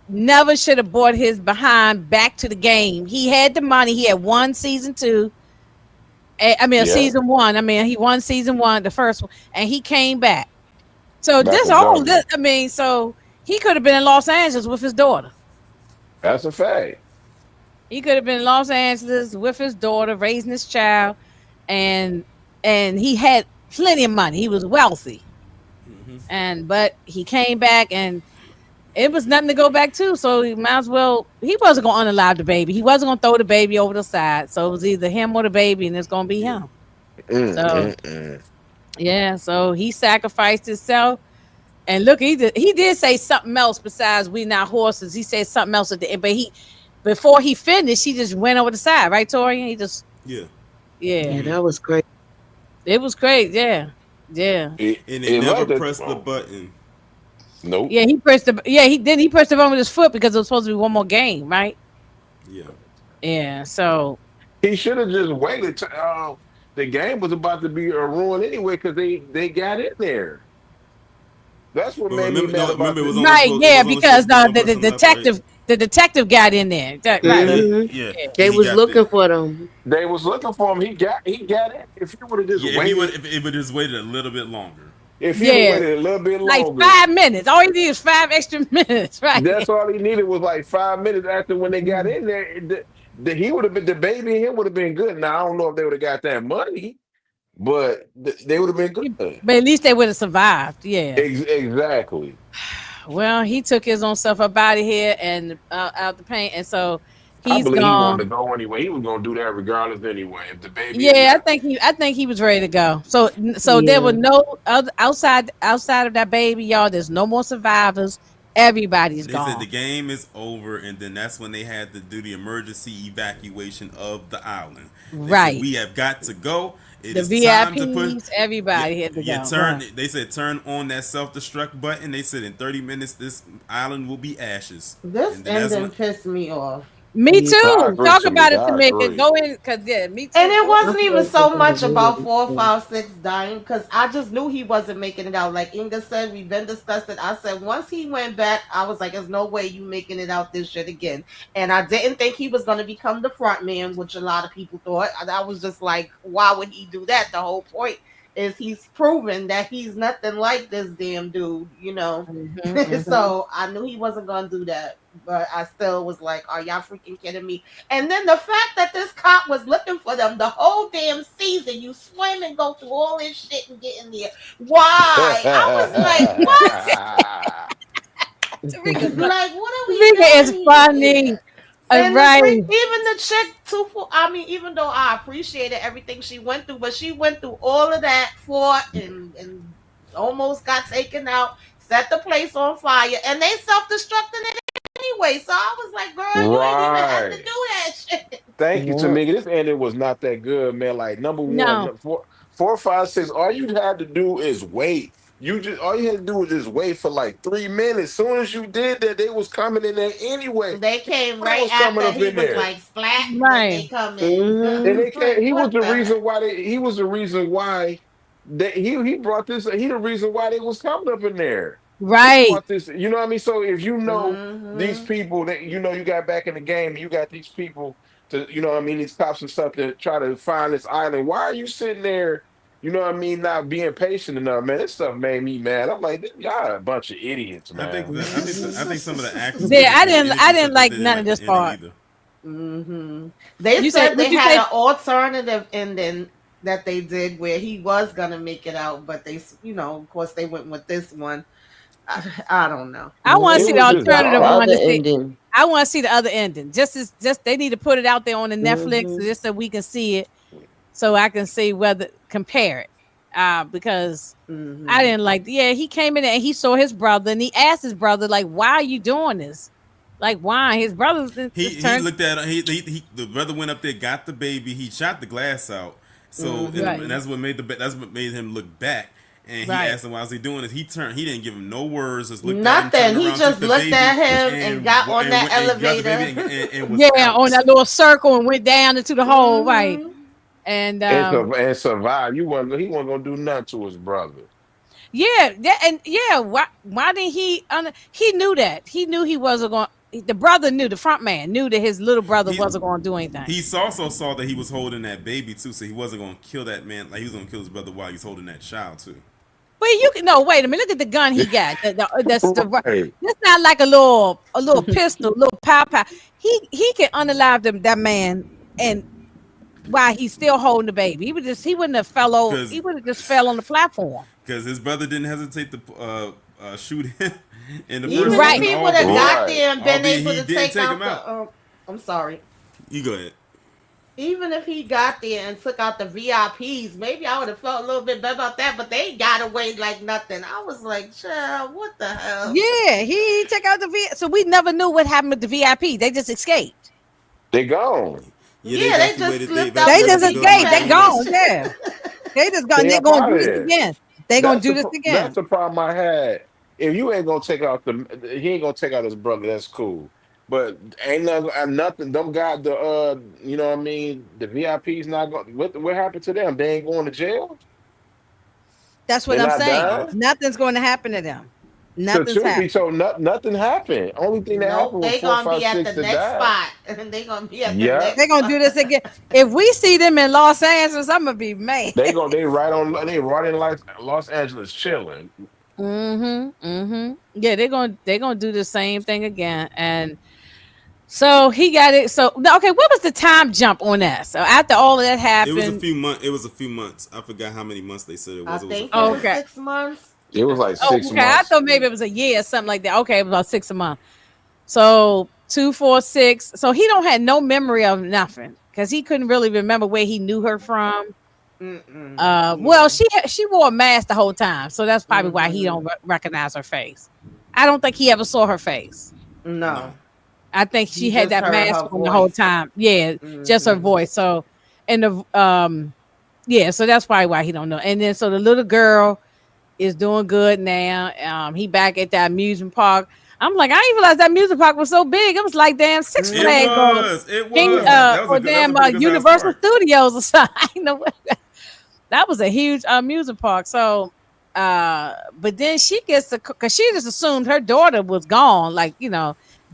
never should have brought his behind back to the game. He had the money. He had won season two. I mean, Yeah, season one. I mean, he won season one, the first one, and he came back. So back this with all double. this, I mean, so he could have been in Los Angeles with his daughter. That's a fact. He could have been in Los Angeles with his daughter, raising his child, and and he had plenty of money. He was wealthy, and but he came back and it was nothing to go back to. So he might as well. He wasn't going to unalive the baby. He wasn't going to throw the baby over the side. So it was either him or the baby, and it's going to be Yeah. him. Mm, So mm, mm. yeah, so he sacrificed himself. And look, he did say something else besides "we not horses." He said something else at the end, but he before he finished, he just went over the side, right, Tori? He just Yeah. yeah, Yeah, that was great. it was great. Yeah, yeah, It, And they it never left it. pressed the Oh, button. nope. yeah. He pressed the yeah he pressed the button with his foot because it was supposed to be one more game, right? Yeah. Yeah. So He should have just waited. The game was about to be a ruin anyway because they got in there. That's what But made me remember, mad no, about remember this. right, it yeah, was only supposed because to be one the person left, right? detective got in there, right? Yeah, Hmm. yeah. Yeah. They He was got the looking for them. They was looking for him. He got in. If he would have just yeah. If he would, waited, if it would just waited a little bit longer. if he'd have Yeah, waited a little bit like longer, 5 minutes. All you need is 5 extra minutes, right? that's all he needed was like 5 minutes after when they got in there. He would have been the baby and him would have been good. Now I don't know if they would have got that money, but they would have been good. But at least they would have survived. Yeah. Exactly. Well, he took his own stuff up out of here and out the paint, and so I he's believe he wanted to gone. go anyway. He was gonna do that regardless anyway. If the baby had Yeah, not, I think he was ready to go. So there Yeah. were no other outside of that baby, y'all. There's no more survivors. Everybody's They said the gone. game is over, and then that's when they had to do the emergency evacuation of the island. They said Right. we have got to go. It The is time to put. VIPs, Yeah, everybody had to yeah. go. Turn. Right. They said turn on that self destruct button. They said in 30 minutes this island will be ashes, This and then that's ending when. pissed me off. Me Yeah. I too. agree, Talk about it, Tamika. I Tamika. agree. Go in, cause yeah, me And too. it Go. I wasn't even felt like so it was much about really four, good. five, six dying because I just knew he wasn't making it out. Like Inga said, we've been discussing. I said once he went back, I was like, "There's no way you making it out this shit again." And I didn't think he was going to become the front man, which a lot of people thought. I was just like, "Why would he do that?" The whole point is he's proven that he's nothing like this damn dude, you know. Mhm. So I knew he wasn't going to do that. But I still was like, are y'all freaking kidding me? And then the fact that this cop was looking for them the whole damn season, you swim and go through all this shit and get in there. Why? I was like, what? Tamika, Like, what are we Tamika is doing here? funny. And the Right. freak, even the chick, too. I mean, even though I appreciated everything she went through, but she went through all of that, fought and almost got taken out, set the place on fire, and they self-destructed it anyway. So I was like, girl, you ain't even have to do Right. that shit. Thank you, Yeah. Tamika. This ending was not that good, man. Like number one, No. four, five, six. All you had to do is wait. You just all you had to do was just wait for like 3 minutes. Soon as you did that, they was coming in there anyway. They You came know they right was coming after up he in was there. like splat, and then they Right. come in. And Hmm. they can't. Like, He was what the the reason heck? why He was the reason why he brought this. He the reason why they was coming up in there. He Right. brought this. You know what I mean? So if you know these Mm-hmm. people that you got back in the game, you got these people to what I mean, these cops and stuff to try to find this island. Why are you sitting there? You know what I mean? Not being patient enough, man. This stuff made me mad. I'm like, y'all are a bunch of idiots, man. I think some of the actors that Yeah, was in the I interview didn't said that like they didn't none of like the this ending part. either. Mm-hmm. They You said said they what you had say? an alternative ending that they did where he was gonna make it out, but they, of course, they went with this one. I don't know. I want to It see the was What just about alternative the dark. one other to see. ending? I want to see the other ending. Just they need to put it out there on the Netflix Hmm. just so we can see it, so I can see whether compare it. Because I Mm-hmm. didn't like. Yeah, he came in there and he saw his brother and he asked his brother like, "Why are you doing this? Like, why?" His brother just He turned looked at the brother went up there, got the baby, he shot the glass out. So and right, that's what made that's what made him look back. And he right, asked him why was he doing this. He turned. He didn't give him no words. Just looked at him, Nothing. turned He around, took just the looked baby, at him and got on that and got the baby elevator. and was yeah, on out. that little circle and went down into the hole, right, Mm-hmm. and And survive. He wasn't gonna do nothing to his brother. Yeah, and yeah, why didn't he he knew that. He knew he wasn't going, the brother knew, the front man knew that his little brother He wasn't going to do anything. he also saw that he was holding that baby too, so he wasn't gonna kill that man. Like he was gonna kill his brother while he's holding that child too. But you can no wait a minute. Look at the gun he got. That's the Right. That's not like a little pistol, little pow. He can unalive that man, and while he's still holding the baby, he wouldn't have fell over. Because He would have just fell on the platform. his brother didn't hesitate to shoot him in the first Even if Right. season, he would have albeit got Right. there and been albeit able he to didn't take take out him out. I'm sorry. You go ahead. Even if he got there and took out the VIPs, maybe I would have felt a little bit better about that. But they got away like nothing. I was like, child, what the hell? Yeah, he took out the so we never knew what happened with the VIP. They just escaped. They gone. Yeah, they Yeah, they just evacuated. They slipped out They the evacuated just the building escaped. like They seatbelt. gone. homeless. Yeah, they just gone. They They're up gonna out do of this there. again. They're gonna do this That's again. the problem I had. If you ain't gonna take out he ain't gonna take out his brother. That's cool. But ain't nothing. Them got the you know what I mean. The VIPs not going. What happened to them? They ain't going to jail. That's They what I'm not saying. Uh, dying. Nothing's going to happen to them. The Nothing's truth be happening. told, nothing happened. Only thing that Nope, happened was they four, gonna five, be at six the that next died. spot. They gonna be at the Yeah, They're next gonna do spot. this again. If we see them in Los Angeles, I'm gonna be mad. they right in Los Angeles chilling. Yeah, they're gonna do the same thing again. And so he got it. So no, okay, what was the time jump on that? So after all of that it was a happened, few months. It was a few months. I forgot how many months they said it I was. It was a think few it was okay. months. 6 months. It was I like think Oh, it was 6 okay. I 6 months. months. thought maybe it was a year or something like that. Okay, it was about 6 a month. So 2 4 6. So he don't have no memory of nothing because he couldn't really remember where he knew her from. Well, Yeah. she wore a mask the whole time, so that's probably why he Mm-hmm. don't recognize her face. I don't think he ever saw her face. No. No, I think you she had just that heard mask her on the whole voice. time. Yeah, just her Mm-hmm. voice. So, and the yeah, so that's probably why he don't know. And then so the little girl is doing good now. He back at that amusement park. I'm like, I didn't realize that amusement park was so big. It was like damn Six It Flags Mm-hmm. or was. It King was. Yeah. That was a or good. That was a damn pretty good sized Universal park. Studios or something. I know what that was a huge amusement park. So, but then she gets a because she just assumed her daughter was gone, like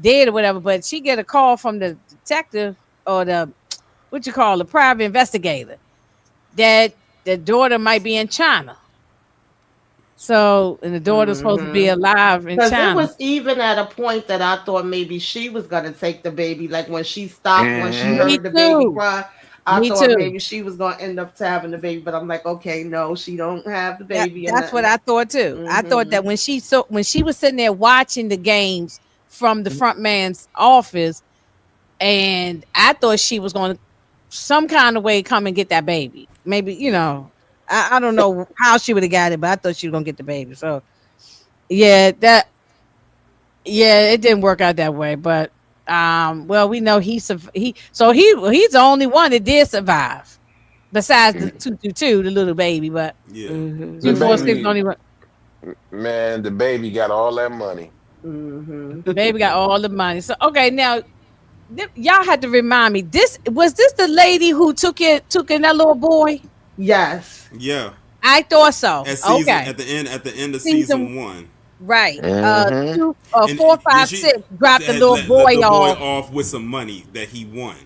dead or whatever. But she get a call from the detective or the what you call the private investigator that the daughter might be in China. So, and the daughter's supposed to be Mm-hmm. alive in Because it China. was even at a point that I thought maybe she was gonna take the baby. Like when she stopped, when she Hmm. Me heard the baby too. cry, I Me thought too. maybe she was gonna end up having the baby. But I'm like, okay, no, she don't have the That baby or that's what nothing. I thought too. I thought Mm-hmm. that when she was sitting there watching the games from the front man's office, and I thought she was going to some kind of way come and get that baby. Maybe Yeah. I don't know how she would have got it, but I thought she was gonna get the baby. So yeah, it didn't work out that way. But well, we know he's the only one that did survive besides the 222, the little baby. But Yeah. Mm-hmm. The 246 baby, only one. man, the baby got all that money. Mm-hmm. Baby got all the money. So okay, now y'all had to remind me. This the lady who took in that little boy? Yes. Yeah. I thought so. At season Okay, at the end of season season one, right. Hmm. Two, and four, then five, she six. Dropped the had little let boy the boy off. off with some money that he won,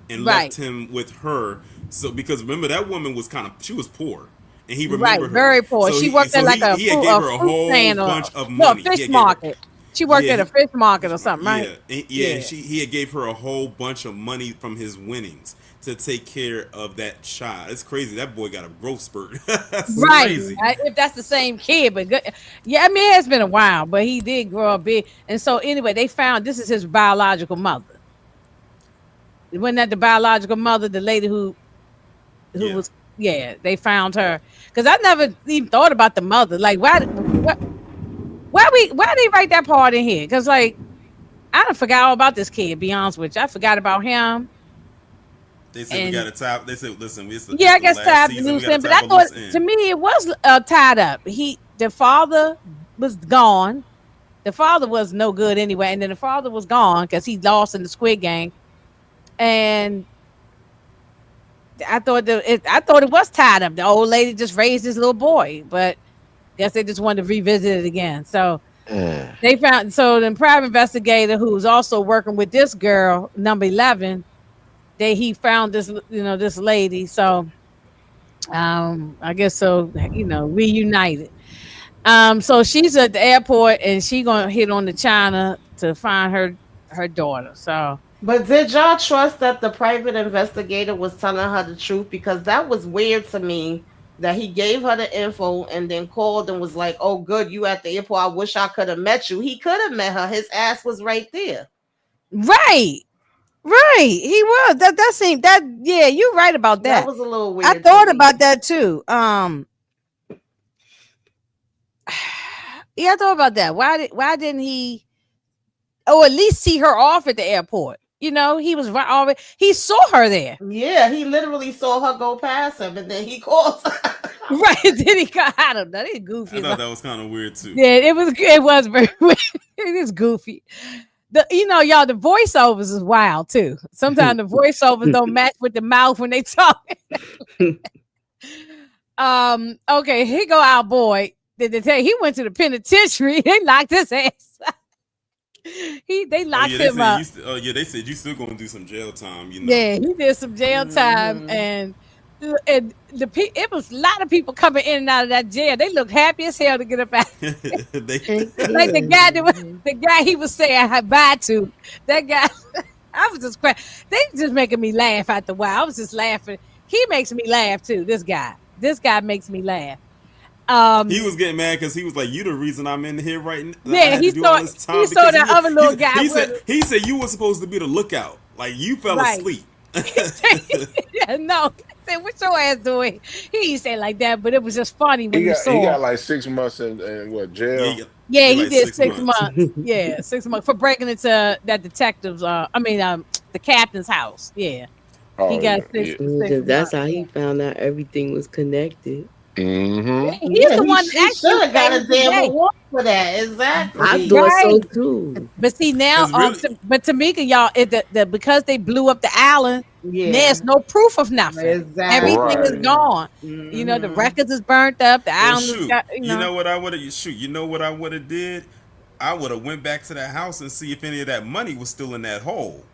and left Right, him with her. So because remember that woman was she was poor, and he right. remembered her. Very poor. She worked at like He had gave a her a fruit whole stand or bunch of no a money. He fish had gave her market. She worked yeah at a fish market or Fish Market. something, right? And Yeah, he had gave her a whole bunch of money from his winnings to take care of that child. It's crazy. That boy got a growth spurt. That's right. crazy. If that's the same kid, but good. Yeah, I mean it's been a while, but he did grow up big. And so anyway, they found this is his biological mother. Wasn't that the biological mother, the lady who Yeah. was? Yeah, they found her because I never even thought about the mother. Like why they write that part in here? Because like I don't forgot all about this kid. Be honest with you, I forgot about him. They said we got And to top. They said, listen, yeah, it's I the guess last tied the season. We loose got to end. But tap I a thought loose to end. me it was tied up. The father was gone. The father was no good anyway, and then the father was gone because he lost in the Squid Game. And I thought it was tied up. The old lady just raised this little boy, but Guess they just wanted to revisit it again. So Mm. they found so the private investigator who's also working with this girl, number 11, he found this this lady. So I guess so, reunited. So she's at the airport and she gonna hit on the China to find her daughter. So But did y'all trust that the private investigator was telling her the truth? Because that was weird to me that he gave her the info and then called and was like, "Oh, good, you at the airport. I wish I could have met you." He could have met her. His ass was right there. right. Right, he was. That seemed that yeah, you're right about That that. was a little I weird to thought me. about that too. Yeah, I thought about that. Why didn't he at least see her off at the airport? He was right already. He saw her there. Yeah, he literally saw her go past him and then he called her. Right. Then he got I don't know. They goofy I as thought well. that was kind of weird too. Yeah, it was very weird. It is goofy. Y'all, the voiceovers is wild too. Sometimes the voiceovers don't match with the mouth when they talk. Okay, here go our boy. Did they tell you, he went to the penitentiary? They locked his ass. They Oh locked yeah, they him said up. you. Yeah, they said you still gonna do some jail time. Yeah, he did some jail time, Mhm. and it was a lot of people coming in and out of that jail. They looked happy as hell to get up out. they. Heck Like yeah. the guy he was saying bye to. That guy, I was just crying. They just making me laugh after a while. I was just laughing. He makes me laugh too. This guy makes me laugh. He Um, was getting mad because he was like, "You the reason I'm in here right now. I yeah, had to do all this he time saw because of that you." other little guy with it. He said you were supposed to be the lookout. Like you fell Right. asleep. Yeah, no. He said, "What your ass doing?" He didn't say it like that, but it was just funny when He you got he saw him. got like 6 months in what Yeah, jail? Yeah, yeah, he like did six 6 months. months. Yeah, 6 months for breaking into that detective's. The captain's house. Yeah, he Oh got yeah, six yeah. six Because that's months. how Yeah. he found out everything was connected. Mm-hmm. He's Yeah, the one he that actually should have got a saved the damn day. award for that. I Exactly. thought so Right. too. But see now, Cause really, but Tamika, y'all, because they blew up the island, Yeah, there's no proof of nothing. Everything is Right. exactly. gone. The Hmm. records is burnt up. The well, island is shoot. got. You know what I would have shoot. You know what I would have did? I would have went back to that house and see if any of that money was still in that hole.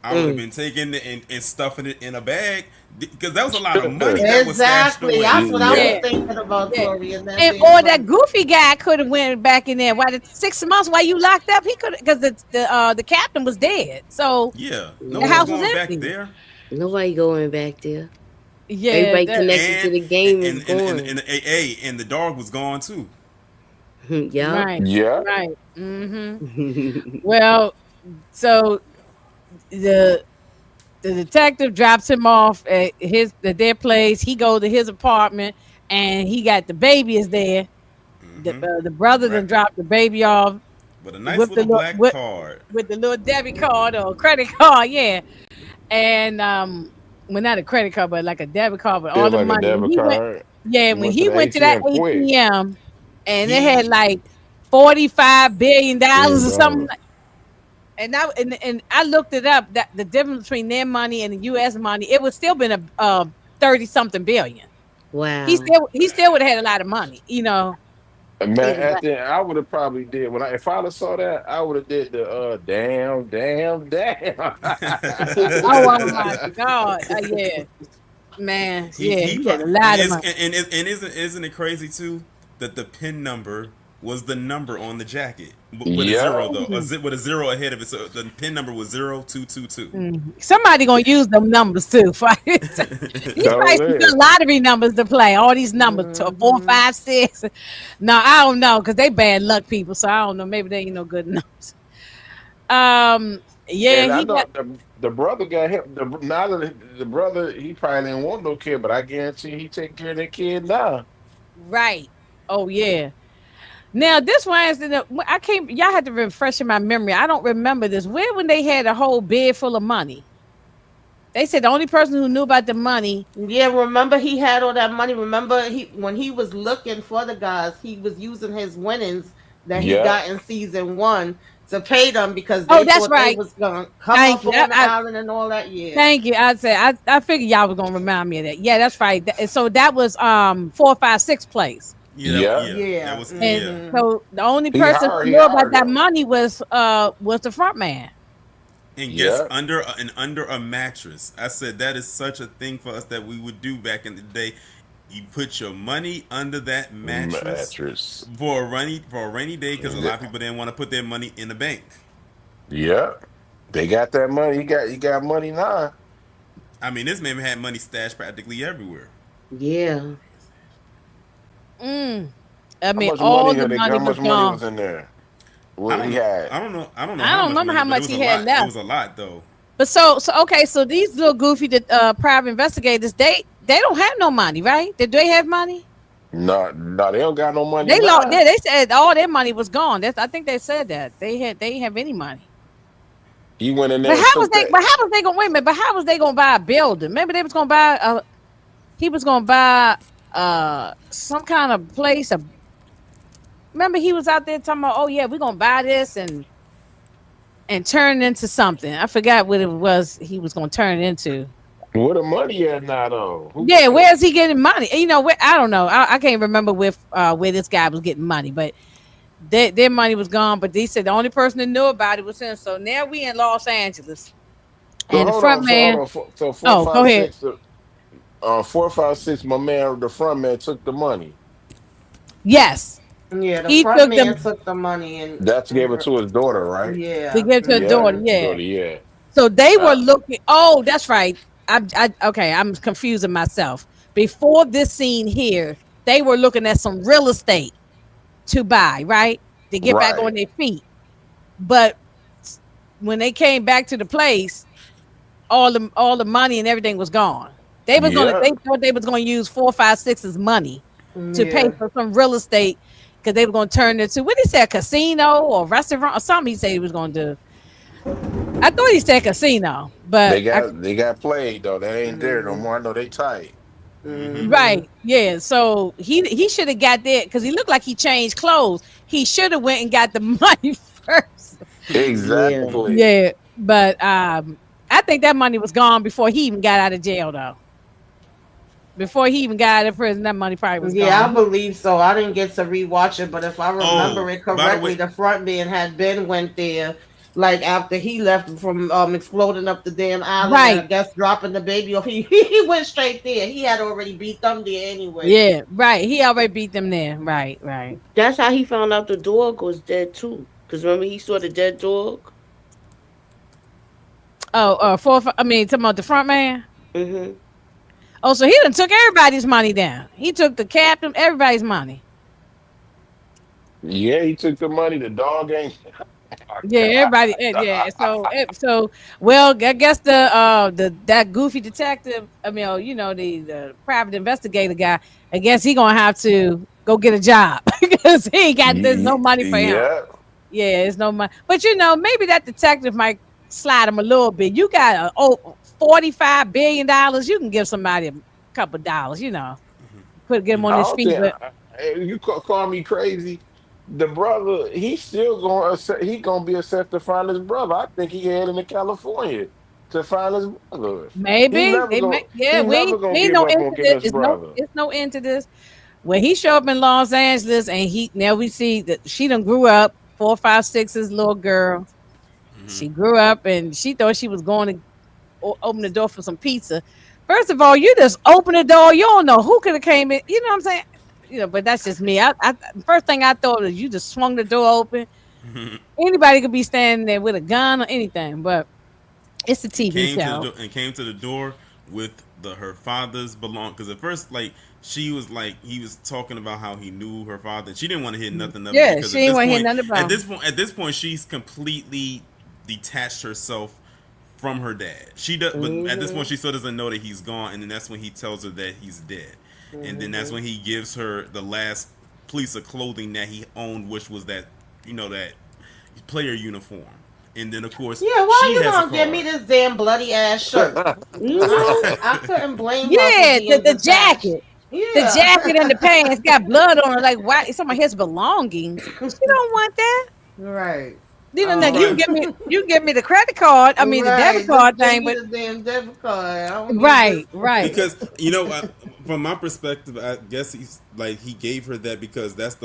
I would have Mm. been taking it and stuffing it in a bag because that was a lot of money that was stashed Exactly. away. That's what I was Yeah, Yeah. thinking about, yeah. Tori, and that And damn or that money. goofy guy could have went back in there. Why the 6 months while you locked up? He could because the captain was dead, so Yeah, no the one was house Yeah. was going back empty. there. Nobody going back there. Yeah, Everybody connected to And the game is and gone. the AA and the dog was gone too. Yup. right, Yeah. right. Well, so the the detective drops him off at their place. He goes to his apartment, and he got the baby is there. The brother Right, then dropped the baby off but a nice with the little little black card. with the little debit card or credit card, yeah. And well, not a credit card, but like a debit card with all It's the like a money. When debit he went, card. yeah, He when went to he the went to that ATM quick. ATM, and it had He like $45 billion or something. $1 billion. And I looked it up that the difference between their money and the U.S. money, it would still been a 30 something billion. Wow. He still would have had a lot of money, Man, either way. at the end, I would have probably did when if I'd have saw that, I would have did the damn, damn, damn. Oh my God, yeah, man, yeah, he he had pro- a and lot of it's money. and isn't it crazy too that the pin number was the number on the jacket with a zero Yeah. though with a zero ahead of it, so the pin number was 0222. Somebody gonna use them numbers too. He So probably got there. lottery numbers to play. All these numbers, four, Hmm. 5, 6. No, I don't know because they bad luck people. So I don't know. Maybe they ain't no good numbers. Yeah, And I he know got the brother got him. Now that the brother, he probably didn't want no kid, but I guarantee he taking care of that kid now. right. Oh yeah. Now this one is I can't. Y'all had to refresh in my memory. I don't remember this. Where when they had a whole bed full of money? They said the only person who knew about the money. Yeah, remember he had all that money. Remember he when he was looking for the guys, he was using his winnings that he Yep. got in season 1 to pay them because Oh, they that's thought they right. was gonna come Thank up you. on the island and all that. Yeah. Thank you. I figured y'all was gonna remind me of that. Yeah, that's right. So that was 4, 5, 6 place. Yeah. That Yeah. was And yeah. Mm-hmm. so the only He person hired. who He knew about hired that him. money was the front man. And guess Yeah. under a mattress. I said that is such a thing for us that we would do back in the day. You put your money under that mattress Mattress. for a rainy day because a lot of people didn't want to put their money in the bank. Yeah. They got that money. He got money now. I mean, this man had money stashed practically everywhere. Yeah. Mm. I mean, all the How money was much money gone. was in there? What he had? I don't know. I don't know I how don't much remember money, how but it much was he a had lot. It left. was a lot though. But okay, so these little goofy private investigators, they don't have no money, right? Did they have money? No, no, they don't got no money They lost. now. Yeah, they said all their money was gone. I think they said that they didn't have any money. He went in But there and how was took they? that. But how was they gonna wait a minute? But how was they gonna buy a building? Maybe they was gonna buy a. He was gonna buy some kind of place. Remember he was out there talking about, oh yeah, we're gonna buy this and turn it into something. I forgot what it was he was gonna turn it into. Where the money at now, though? Who Yeah, got it? where's he getting money? You know, I don't know. I can't remember where this guy was getting money, but their money was gone. But they said the only person that knew about it was him. So now we in Los Angeles, So and the hold front on. So hold man. on. So four, Oh, go five, ahead. six. 4, 5, 6. My man, the front man, took the money. Yes, Yeah, the he front took man them. took the money That's gave it to his daughter, right? They yeah. gave it to a Yeah, daughter. Mm-hmm. Yeah. daughter. Yeah. So they were Uh, looking. Oh, that's right. Okay. I'm confusing myself. Before this scene here, they were looking at some real estate to buy, right? To get back on right. their feet. But when they came back to the place, all the money and everything was gone. Yeah. They thought they was gonna use 456's money to pay Yeah. for some real estate because they were gonna turn it to what he said, casino or restaurant or something he said he was gonna do. I thought he said casino, but They got played though. That ain't there no Mm-hmm. more. I know they tight. Mm-hmm. right, yeah. So he should have got there because he looked like he changed clothes. He should have went and got the money first. Yeah. Exactly. Yeah, but I think that money was gone before he even got out of jail, though. Before he even got out of prison, that money probably was Yeah, I gone. believe so. I didn't get to rewatch it, but if I Oh, remember it by the correctly, way, the front man had been went there like after he left from exploding up the damn island and I Right. guess dropping the baby off. He went straight there. He had already beat them there anyway. Yeah, right. He already beat them there. Right, right. That's how he found out the dog was dead too. Cause remember he saw the dead dog. Oh, I mean, talking about the front man. Mm-hmm. Oh, so he done took everybody's money down. He took the captain, everybody's money. Yeah, he took the money. The dog ain't. Oh, Yeah, everybody. Yeah. So, God. well, I guess the that goofy detective. I mean, the private investigator guy. I guess he gonna have to go get a job because he ain't got. There's no money for him. Yeah. Yeah, there's no money. But maybe that detective might slide him a little bit. You got $45 billion. You can give somebody a couple dollars. Get him on I his don't feet. think But you call me crazy. The brother, he's still he gonna be set to find his brother. I think he heading to California to find his brother. maybe they may. He Yeah, never gonna we ain't give no up end on to getting this. his brother. It's no end to this. When he show up in Los Angeles and he now we see that she done grew up, 456's little girl. She grew up and she thought she was going to open the door for some pizza. First of all, you just open the door. You don't know who could have came in. You know what I'm saying? But that's just me. First thing I thought was you just swung the door open. Anybody could be standing there with a gun or anything, but it's a and TV came to the show. came to the door with her father's belong because at first like she was like he was talking about how he knew her father and she didn't want to hear nothing of it Yeah, because she ain't want to hear nothing at about this him. point at this point she's completely detached herself from her dad. She does, but at this point Mm-hmm. she still doesn't know that he's gone, and then that's when he tells her that he's dead, and then that's Mm-hmm. when he gives her the last piece of clothing that he owned, which was that that player uniform, and then of course Yeah, why she you has a gonna give me car. this damn bloody ass shirt? You know. I couldn't blame her for Yeah, the, being the detached. jacket. The Yeah. jacket and the pants got blood on it. Like, why? It's some of his belongings. She don't want that. Right. You know, now All right. you can give me the credit card. I mean the debit Right, just card give thing, me but the damn debit card. I don't need this. right, right. Because from my perspective, I guess he's like he gave her that because that's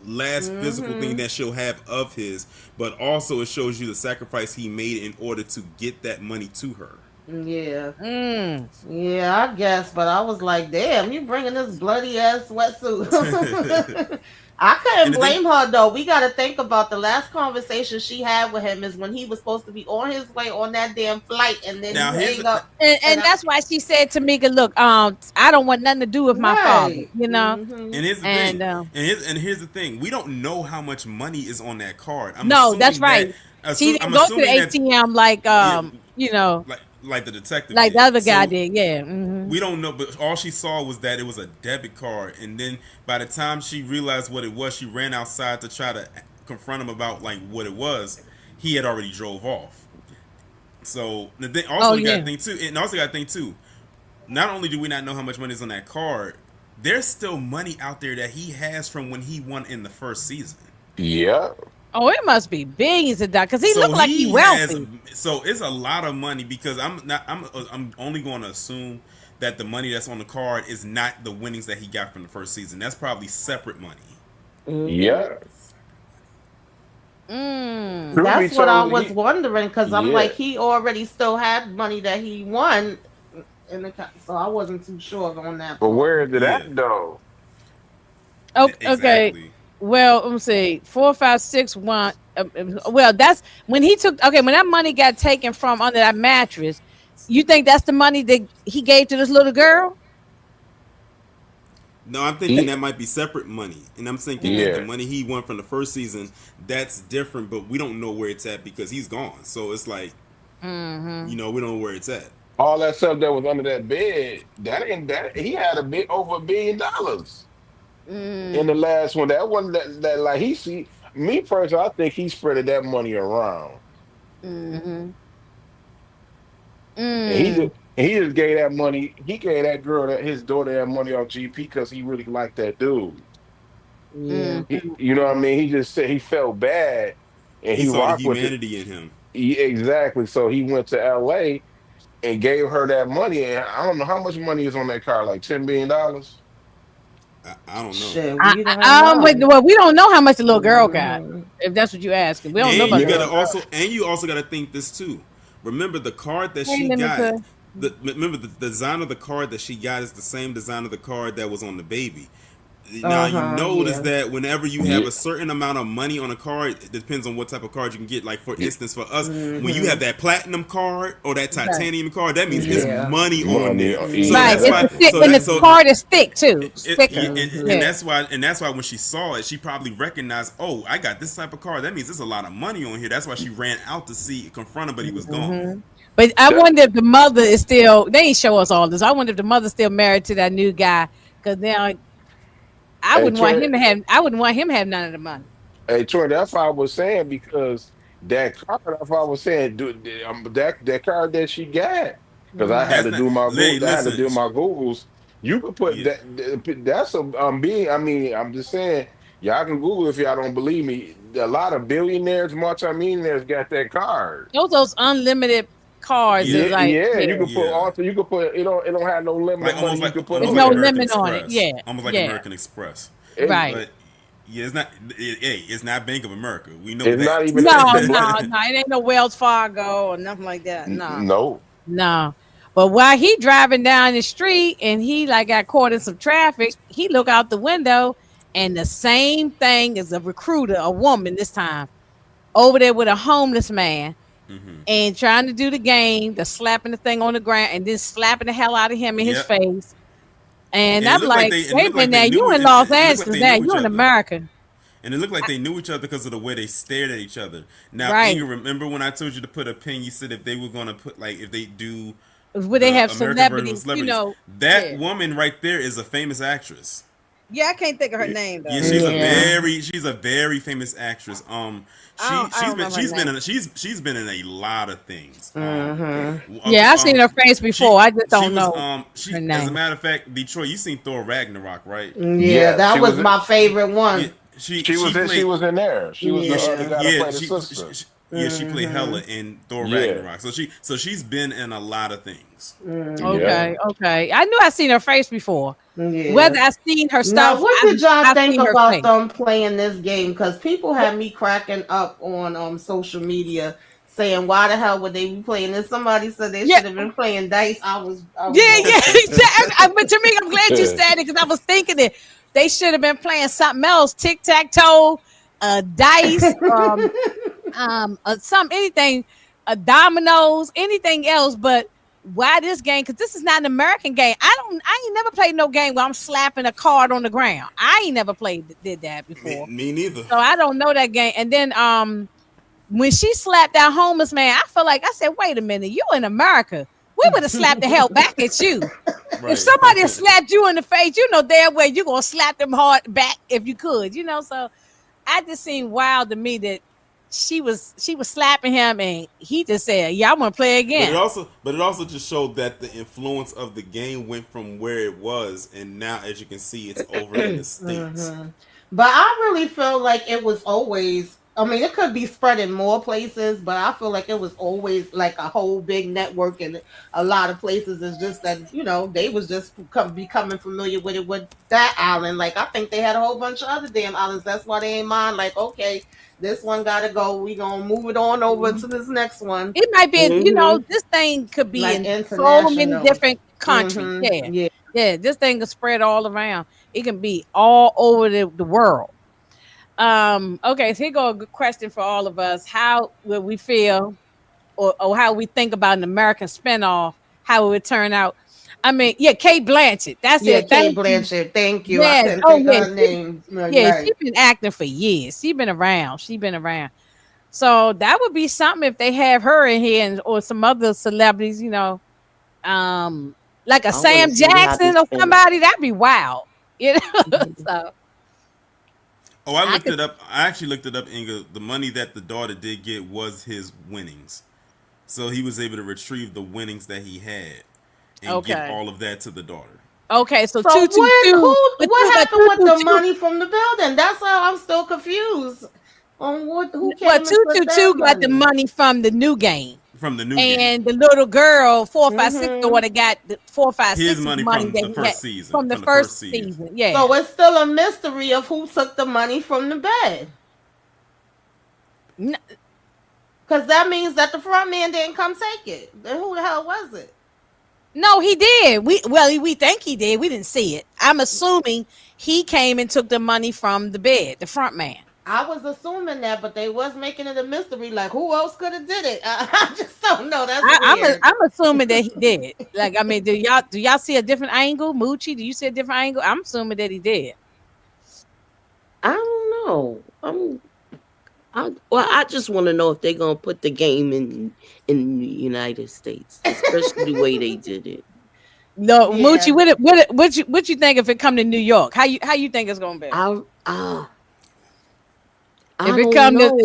last physical thing Mm-hmm. that she'll have of his, but also it shows you the sacrifice he made in order to get that money to her. Yeah. Mm. Yeah, I guess, but I was like, damn, you bringing this bloody ass sweatsuit. I couldn't And the thing blame her though. We got to think about the last conversation she had with him is when he was supposed to be on his way on that damn flight, and then now you here's hang up. And And that's why she said to Mika, "Look, I don't want nothing to do with my father, right. you know." Mm-hmm. and here's the And thing, and here's the thing. We don't know how much money is on that card. I'm no, that's assuming right. that. She I'm didn't go to the assuming that. ATM like Yeah, you know, like the detective like the did. other guy So did. Yeah. Hmm. we don't know, but all she saw was that it was a debit card, and then by the time she realized what it was, she ran outside to try to confront him about like what it was. He had already drove off. So the thing, Oh also you got to yeah. think too, and also got to think too. Not only do we not know how much money is on that card, there's still money out there that he has from when he won in the first season. Yeah. Oh, it must be billions of dollars because he So looked like he he has, wealthy. so it's a lot of money because I'm only going to assume that the money that's on the card is not the winnings that he got from the first season. That's probably separate money. Mm-hmm. Yeah. Mm. Truth be That's what I told, was wondering because I'm yeah. like, he already still had money that he won in the so I wasn't too sure on that But part. where is it Yeah, at though? Okay. exactly. Well, let me see. 4, 5, 6, 1. Well, that's when he took. Okay, when that money got taken from under that mattress, you think that's the money that he gave to this little girl? No, I'm thinking He, that might be separate money, and I'm thinking that the yeah. money he won from the first season that's different, but we don't know where it's at because he's gone. So it's like Mm-hmm. we don't know where it's at. All that stuff that was under that bed, that ain't that he had a bit over $1 billion in the Mm. last one. That one that like he see me personally, I think he spreaded that money around. Mm-hmm. And he Mm. just gave that money. He gave that girl that his daughter that money off GP because he really liked that dude. Yeah. Mm. You know what I mean? He just said he felt bad and He he saw the rocked with it. humanity in him. Exactly. So he went to LA and gave her that money. And I don't know how much money is on that car, like $10 billion. I don't know. Shit, I, we don't but, know. well, we don't know how much the little girl got. Hmm. If that's what you're asking, we don't know And about you the Yeah. gotta little girl. also, and you also gotta think this too. Remember the card that Hey, she got. Limiter. Remember the design of the card that she got is the same design of the card that was on the baby. Now you Uh-huh, notice yeah. that whenever you have Yeah. a certain amount of money on a card, it depends on what type of card you can get. Like for Yeah. instance, for us, when you have Hmm. that platinum card or that Right. titanium card, that means it's Yeah. money on Money. there. So Right. that's It's why. a Hmm. thick, So and that the so card is thick too. It's thicker. and Yeah. Hmm. that's why when she saw it, she probably recognized, oh, I got this type of card. That means there's a lot of money on here. That's why she ran out to confront him, but he was gone. Hmm. But I That, wonder if the mother is still. They ain't show us all this. I wonder if the mother's still married to that new guy. Because now I hey, wouldn't want Trent, him to have. I wouldn't want him to have none of the money. hey, Trent, that's what I was saying because that card, that's what I was saying, that card that she got, because I had Hmm. That's to not. do my Hey, Google, I had to listen. do my Googles. You could put Yeah. that's a being. I mean, I'm just saying, y'all can Google if y'all don't believe me. A lot of billionaires, multimillionaires got that card. Those unlimited cards Yeah. is Yeah, like, yeah. yeah, You could put Yeah. also. You could put. It don't have no limit Like of money. You could put there's almost on no like there. American limit on it. Express. Yeah, Almost like yeah, American Express. It, right. But yeah, it's not Bank of America. We know it's not that. even. No, The no, black. no. It ain't no Wells Fargo or nothing like that. No, No. no. But while he driving down the street and he like got caught in some traffic, he look out the window and the same thing as a recruiter, a woman this time, over there with a homeless man Hmm. and trying to do the game, the slapping the thing on the ground and then slapping the hell out of him in his Yep. face. And And I'm like, it wait a looked like minute they now, you knew in it. Los It looked like Angeles they now, knew you each in other. America. And it looked like they knew each other because of the way they stared at each other. Now, Right. Inga, remember when I told you to put a pin? You said if they were going to put, like, if they do Where they the have American version of celebrities, celebrities, that yeah. woman right there is a famous actress. Yeah, I can't think of her name Yeah, though. Yeah. she's a very famous actress. I don't remember her name. She's been in a lot of things. Hmm. Yeah, I've seen her face before. I just She don't was know she her as a name. matter of fact, Detroit. You seen Thor Ragnarok, right? Yeah, Yeah, that she was was. my favorite Yeah, one. she She played. was in there. She was Yeah, the Yeah. guy that played the sister. yeah, she played Hella Mhm. in Thor Yeah. Ragnarok. So she's been in a lot of things. Yeah. Mhm. Okay, okay. I knew I seen her face before. Yeah. Whether I seen her Now, stuff, what did y'all I've think seen her about face. them playing this game? Because people had me cracking up on social media saying, "Why the hell would they be playing this?" Somebody said they Yeah, should have been playing dice. I was yeah, going yeah. crazy. But to me, I'm glad you said it because I was thinking that they should have been playing something else, tic tac toe, dice, some anything, dominoes, anything else. But why this game? Because this is not an American game. I ain't never played no game where I'm slapping a card on the ground. I ain't never did that before, Me neither. so I don't know that game. And then when she slapped that homeless man, I felt like I said, "Wait a minute, you in America? We would have slapped the hell back at you." If Right. somebody had slapped you in the face, you know damn well you gonna slap them hard back if you could, you know. So I just seemed wild to me that she was slapping him and he just said, "Yeah, I'm gonna play again." But it also just showed that the influence of the game went from where it was, and now as you can see, it's over in the states. hmm But I really feel like it was always. I mean, it could be spread in more places, but I feel like it was always like a whole big network, and a lot of places is just that they was just becoming familiar with it with that island. Like I think they had a whole bunch of other damn islands. That's why they ain't mind. Like okay, this one gotta go. We gonna move it on over to this next one. It might be, Hmm. this thing could be Like in so many international. different countries. Yeah. Yeah. Yeah. This thing is spread all around. It can be all over the world. Okay, so here go a good question for all of us. How would we feel or how we think about an American spinoff, how it would turn out? I mean, yeah, Kate Blanchett. That's Yeah, it. Kate Thank you. Blanchett. Thank you. I Yes. couldn't Oh think of yeah. her name. No, you're Yeah, she's right. been acting for years. She's been around. She's been around. So that would be something if they have her in here or some other celebrities, um, like a I want to Sam see how they Jackson or spin off. somebody. That'd be wild, you know. So Oh, I I looked could. it up. I actually looked it up, Inga. The money that the daughter did get was his winnings. So he was able to retrieve the winnings that he had and give Okay. all of that to the daughter. Okay. So So two two when two, what but happened with the 222. money from the building? That's how I'm still confused on who Well, came and two took two that two got the money. money from the new game. From the new game. And the little girl, 456 hmm daughter, got the four five His six money money from that the he had first season. from the From the first first season. season. Yeah. So it's still a mystery of who took the money from the bed. N- Because that means that the front man didn't come take it. Then who the hell was it? No, he did. We think he did. We didn't see it. I'm assuming he came and took the money from the bed, the front man. I was assuming that, but they was making it a mystery. Like who else could have did it? I just don't know. That's weird. I'm assuming that he did. Like, I mean, do y'all see a different angle? Moochie, do you see a different angle? I'm assuming that he did. I don't know. I just want to know if they're gonna put the game in the United States, especially the way they did it. No, Moochie, Yeah. what you think if it come to New York? How you think it's gonna be? I ah If I it don't come to know.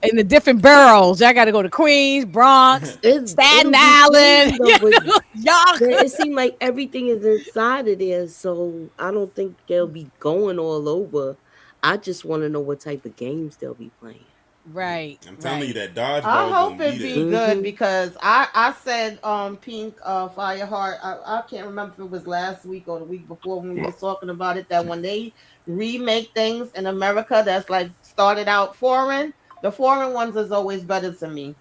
in the different boroughs, y'all got to go to Queens, Bronx, Staten It'll be Island, crazy though, but y'all. it seems like everything is inside of there, so I don't think they'll be going all over. I just want to know what type of games they'll be playing. Right, I'm telling you right. that I dodgeball hope gonna be it be there. good Hmm. because I said Pink Fireheart. I can't remember if it was last week or the week before when we was talking about it that when they remake things in America that's like started out foreign, the foreign ones is always better to me.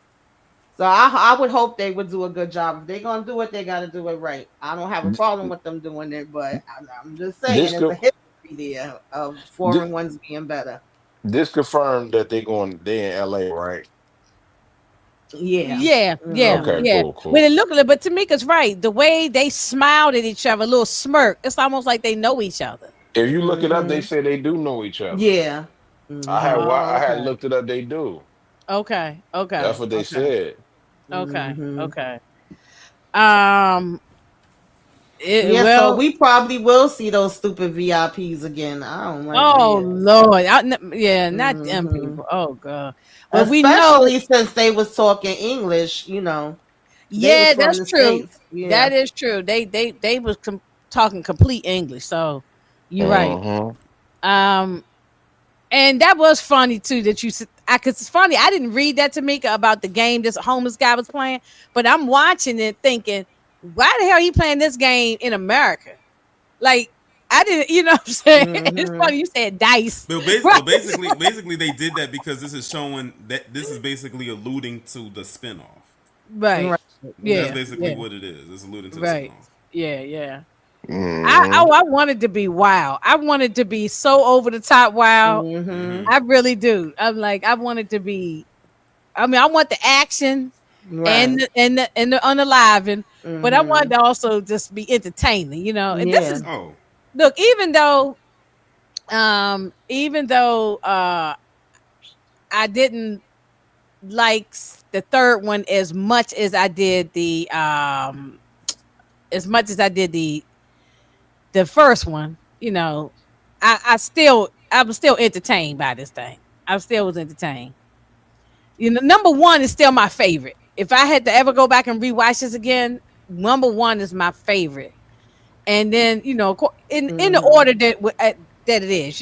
So I would hope they would do a good job. If they're gonna do it, they got to do it right. I don't have a problem with them doing it, but I'm just saying This there's a could history there of this, foreign ones being better. this confirmed that they in LA, right? Yeah. Yeah, yeah, Okay, hmm yeah. cool, When cool. it look, but Tamika's right. The way they smiled at each other, a little smirk. It's almost like they know each other. If you look it up, they hmm say they do know each other. Yeah. Oh, I had okay, looked it up. They do. okay, That's okay, what they okay, said. okay, hmm okay. Um, Yeah, so well, we probably will see those stupid VIPs again. I don't like oh VIPs. Lord, yeah, not them hmm people. Oh God, but we know. Especially since they was talking English. They was Yeah, from that's the true. States. Yeah. That is true. They was talking complete English. So you're right. Hmm. Um, And that was funny too that I cause it's funny. I didn't read that, Tamika, about the game this homeless guy was playing, but I'm watching it thinking, why the hell he playing this game in America? Like I didn't, you know what I'm saying? It's Mm-hmm. funny you said dice. But, Right. basically, they did that because this is showing that this is basically alluding to the spinoff. Right. Right. That's Yeah. basically Yeah. what it is. It's alluding to the Right. spinoff. Yeah. Yeah. Hmm. I wanted to be wild. I wanted to be so over the top wild. Mm-hmm. Hmm. I really do. I'm like, I wanted to be. I mean, I want the action Right. and the unaliving, but I wanted Mm-hmm. to also just be entertaining. You know, and this Yeah. is Oh, look. Even though I didn't like the third one as much as I did the first one. You know, I was still entertained by this thing. I still was entertained. You know, number one is still my favorite. If I had to ever go back and rewatch this again, number one is my favorite. And then in the Mm-hmm. order that it is,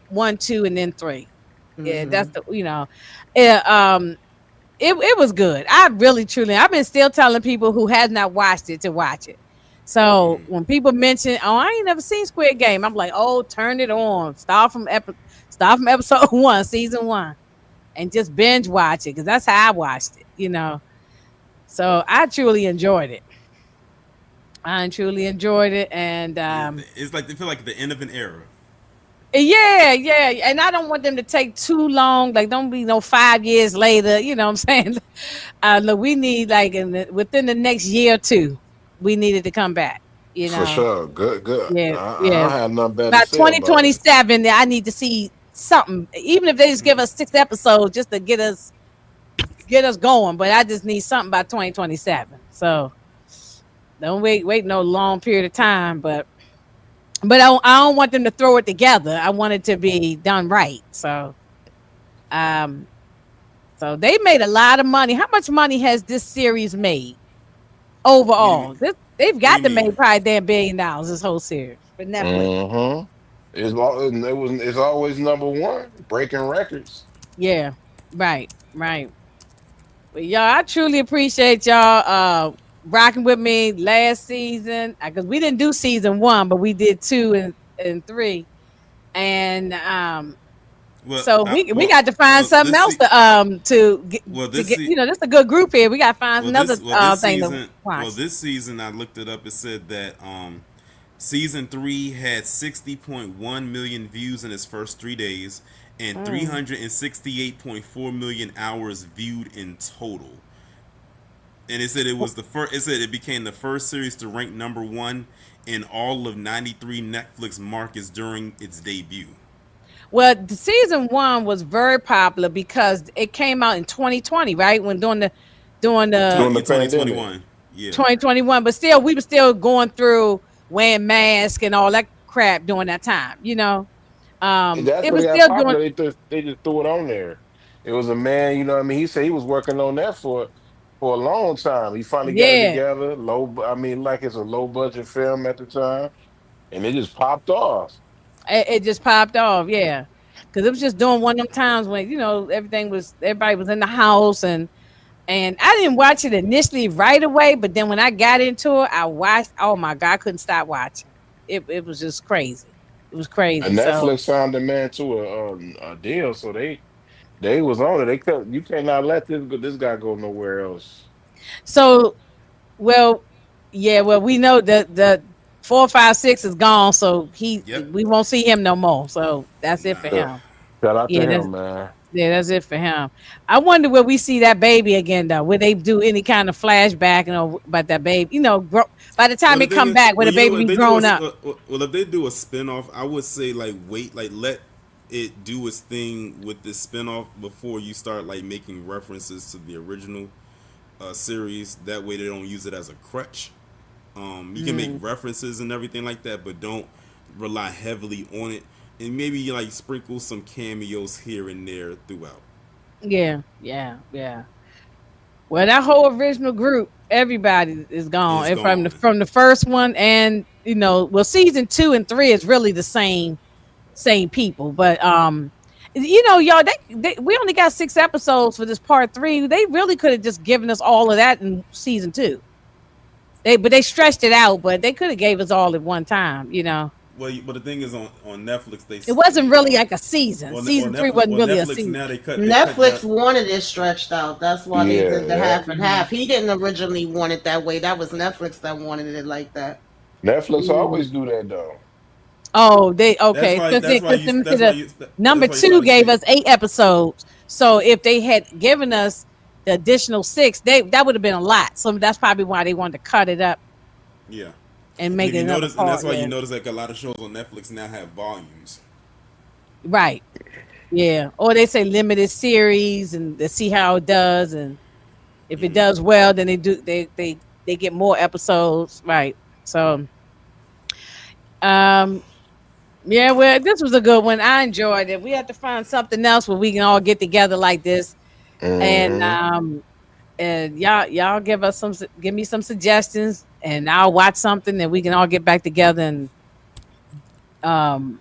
1, 2, and then 3. Yeah, that's Mm-hmm. the yeah, it was good. I really truly I've been still telling people who has not watched it to watch it. So when people mention, oh, I ain't never seen Squid Game, I'm like, oh, turn it on. Start from episode 1, season 1, and just binge watch it because that's how I watched it. So I truly enjoyed it. I truly enjoyed it, and yeah. It's like they feel like the end of an era. yeah, yeah, and I don't want them to take too long. Like, don't be no 5 years later. You know what I'm saying? Look, we need like within the next year or two, we needed to come back. You For know, sure. Good, good. yeah, I yeah. don't have nothing bad to About say about it. 2027, I need to see something. Even if they just give us 6 episodes, just to get us going. But I just need something by 2027. So don't wait no long period of time. But I don't want them to throw it together. I want it to be done right. Um, so they made a lot of money. How much money has this series made What do you mean? overall? They've What do you got to mean? make probably damn $1 billion. This whole series for Netflix. Hmm. It's always number one, breaking records. Yeah, right, right. But y'all, I truly appreciate y'all rocking with me last season because we didn't do season 1, but we did 2 and 3, and Well, so we got to find something let's else see. Well, to this get. se- This is a good group here. We got to find another thing to well, watch. this season I looked it up. It said that season 3 had 60.1 million views in its first 3 days and Mm. 368.4 million hours viewed in total. And it said it was the first. It said it became the first series to rank number one in all of 93 Netflix markets during its debut. Well, the season 1 was very popular because it came out in 2020, right? When doing the During the pandemic. 2021. Yeah. 2021, but still we were still going through wearing masks and all that crap during that time. And that's It when was it got still doing. popular. They just threw it on there. It was a man, you know what I mean? He said he was working on that for a long time. He finally got it Yeah, together. I mean, like it's a low budget film at the time, and it just popped off. it just popped off. Yeah, because it was just doing one of them times when everybody was in the house, and I didn't watch it initially right away, but then when I got into it, I watched. Oh my god, I couldn't stop watching. It was just crazy. It was crazy. And So Netflix signed the man to a deal, so they was on it. They could You cannot let this guy go nowhere else. so well, yeah. Well, we know that the 4, 5, 6 is gone, so Yep. we won't see him no more. So that's it for Nah. Yeah. him. Shout out to Yeah, him, man. that's it for him. I wonder where we see that baby again though. Would they do any kind of flashback, about that baby? By the Well, time the it thing come is, back, would well, the baby be grown up? if they do a spinoff, I would say like wait, like let it do its thing with this spinoff before you start like making references to the original series. That way, they don't use it as a crutch. You can make Mm, references and everything like that, but don't rely heavily on it. And maybe like sprinkle some cameos here and there throughout. yeah, yeah, yeah. Well, that whole original group, everybody is gone, Is and from the gone. from the first one, and season 2 and 3 is really the same people, but Y'all, we only got 6 episodes for this part 3. They really could have just given us all of that in season 2. But they stretched it out, but they could have gave us all at one time. Well, but the thing is, on Netflix, It wasn't really like a season. well, Season 3 Netflix, wasn't really a Netflix season. now they cut Netflix down. wanted it stretched out. That's why they Yeah, did the yeah. half and half. He didn't originally want it that way. That was Netflix that wanted it like that. Netflix Mm. always do that though. Oh, they That's okay. why. Because That's why you. That's why the you. number That's why you 2 started gave seeing. us 8 episodes. So if they had given us the additional 6, that would have been a lot. So that's probably why they wanted to cut it up Yeah, and and make if it you another notice, and that's part. why you Yeah, notice like a lot of shows on Netflix now have volumes. right. Yeah, or they say limited series and they see how it does, and if it does well, then they get more episodes. Right. So um yeah, well, this was a good one. I enjoyed it. We have to find something else where we can all get together like this, and Hmm. y'all give me some suggestions, and I'll watch something that we can all get back together and um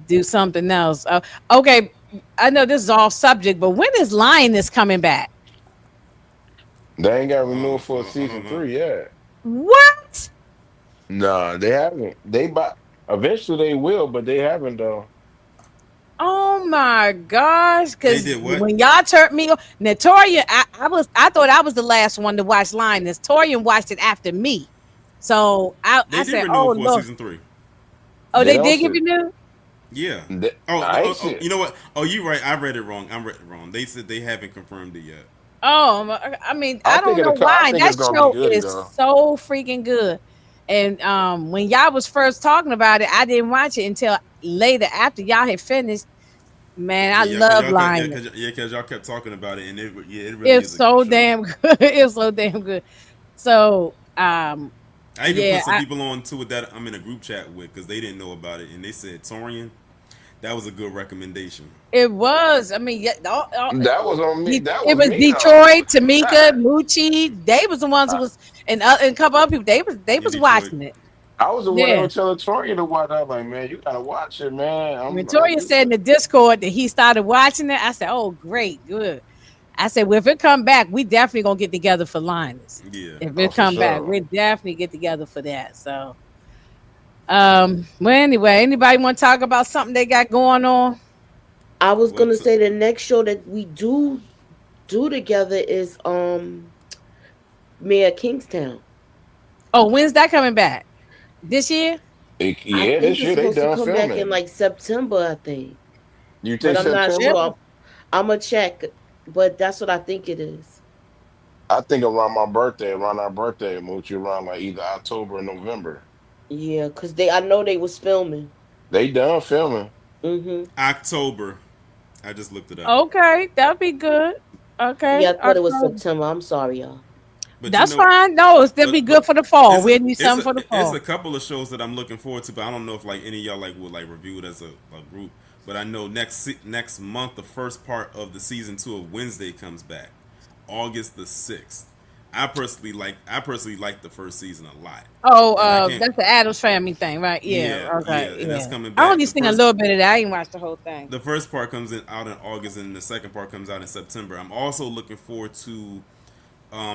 do something else. Okay, I know this is off subject, but when is Lioness coming back? They ain't got renewed for I season don't know. 3 yet. What? Nah, they haven't. They but eventually they will, but they haven't though. Oh my gosh! They Because did what? when y'all turned me on, now Torian, I thought I was the last one to watch Lioness. Torian watched it after me, so I They did said, renew it "Oh for Lord, season 3. oh They they did also give you new." Yeah. I ain't see You it. know what? Oh, you right. I read it wrong. I read it wrong. They said they haven't confirmed it yet. I mean, I I think don't know it'll come. I why think that it's gonna be show good is though. so freaking good. And when y'all was first talking about it, I didn't watch it until later after y'all had finished. Man, I Yeah, cause love y'all kept Lioness. cause y'all kept talking about it, and it really It's is a good so show. damn good. It's so damn good. So, I even yeah, put some people on to it that I'm in a group chat with because they didn't know about it, and they said Torian, that was a good recommendation. it was. I mean, yeah, That was on me. That it was was me though. Detroit, Tamika, Moochie. They was the ones who I, was, and a couple other people. They In was Detroit, watching it. I was the one that Yeah. was telling Torian to watch. I was like, man, you gotta watch it, man. Victoria said in the Discord that he started watching it. I said, "Oh, great, good." I said, "Well, if it come back, we definitely gonna get together for Linus. yeah. If oh, it for come back, sure. we definitely get together for that." So, well, anyway, anybody want to talk about something they got going on? I was What? gonna say the next show that we do together is Mayor Kingstown. Oh, when's that coming back? This year? I Yeah, think this it's year they supposed to done come back in filming. like September, I think. You But think I'm not September? Really? sure. I'm gonna check, but that's what I think it is. I think around my birthday, around our birthday, Moochie, around like either October or November. Yeah, cause I know they was filming. They done filming. Hmm. October. I just looked it up. Okay, that'd be good. Yeah, Okay, I thought it was October. September. I'm sorry, y'all. But That's fine. No, that'd be good but for the fall. it's a We need something for the it's a fall. couple of shows that I'm looking forward to, but I don't know if like any of y'all like would like review it as a group. But I know next month the first part of the season 2 of Wednesday comes back, August the 6th. I personally like the first season a lot, Oh, and I can't. that's the Adams Family thing, right? Yeah. Yeah, yeah, Okay. and that's Yeah. coming I back. only seen a little bit of that. I didn't watch the whole thing. The first part comes out in August, and the second part comes out in September. I'm also looking forward to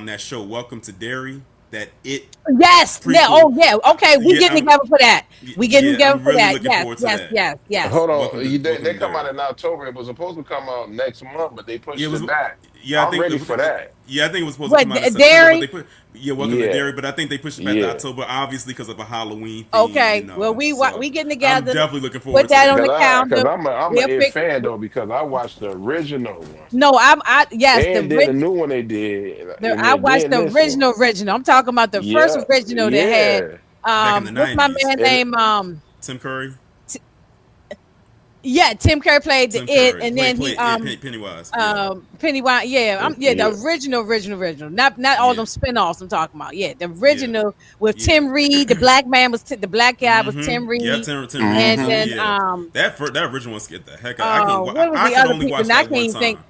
that show Welcome to Derry, that it Yes. Yeah. prequel. Oh, yeah. Okay. We Yeah, getting together for that. We getting yeah, together I'm for really that. looking Yes. forward to Yes. that. Yes. Yes. Hold on, they Welcome to come out Derry. in October. It was supposed to come out next month, but they Yeah, it pushed was. it back. Yeah, I I'm think. ready for that. Yeah, I think it was supposed to What come out in September, but they dairy? put. Yeah, Welcome to Yeah, Derry, but I think they pushed it back to yeah. October, obviously because of a Halloween theme, Okay. Well, So we getting I'm together. definitely looking Put forward to that on that. the Cause calendar. I'm a We'll it pick. fan though because I watched the original one No, I yes, and then the new one they did, and I watched then the this one. original. I'm talking about the first Yeah, original that had yeah. Back in the what's my '90s, man And name Tim Curry. T- yeah, Tim Curry played the Tim it, Curry and then he played Pennywise. Yeah, Pennywise, yeah, yeah, the original, not all yeah, them spinoffs I'm talking about. Yeah, the yeah, original with yeah. Tim Reed. The black man was the black guy was Tim Yeah, Reed, Tim Reed was and in it. mm-hmm. then Yeah, that original one scared the heck out. what was I the could other only people? watch And I that can't one even think. time.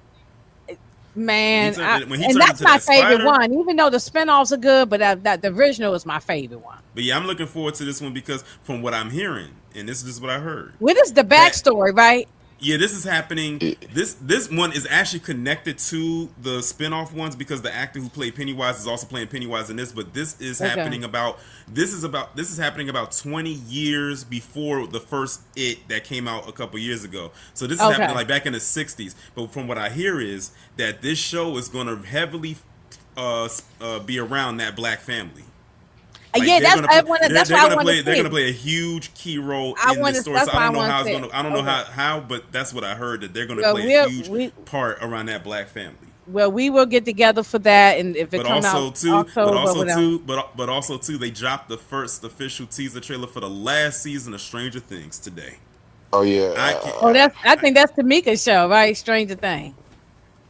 Man, When he and turned that's into my that favorite spider. one. Even though the spinoffs are good, but that the original is my favorite one. But yeah, I'm looking forward to this one because from what I'm hearing, and this is just what I heard, What is the that backstory, right? Yeah, this is happening. Yeah. This one is actually connected to the spin-off ones because the actor who played Pennywise is also playing Pennywise in this. But this is Okay. happening this is happening about 20 years before the first It that came out a couple years ago. So this is happening Okay. like back in the 60s. But from what I hear is that this show is going to heavily be around that black family. Like Yeah, that's I wanna that's they're why I gonna want to play see. a huge key role I in want this to. story. So That's I why I don't know want how to it's see. gonna I don't know Okay. how but that's what I heard, that they're gonna Well, play a huge part around that black family. we will get together for that, and if it But come out also too, October, whatever. but also too, they dropped the first official teaser trailer for the last season of Stranger Things today. Oh yeah. I can't. Oh, I I, think that's Tamika's show, right? Stranger Thing.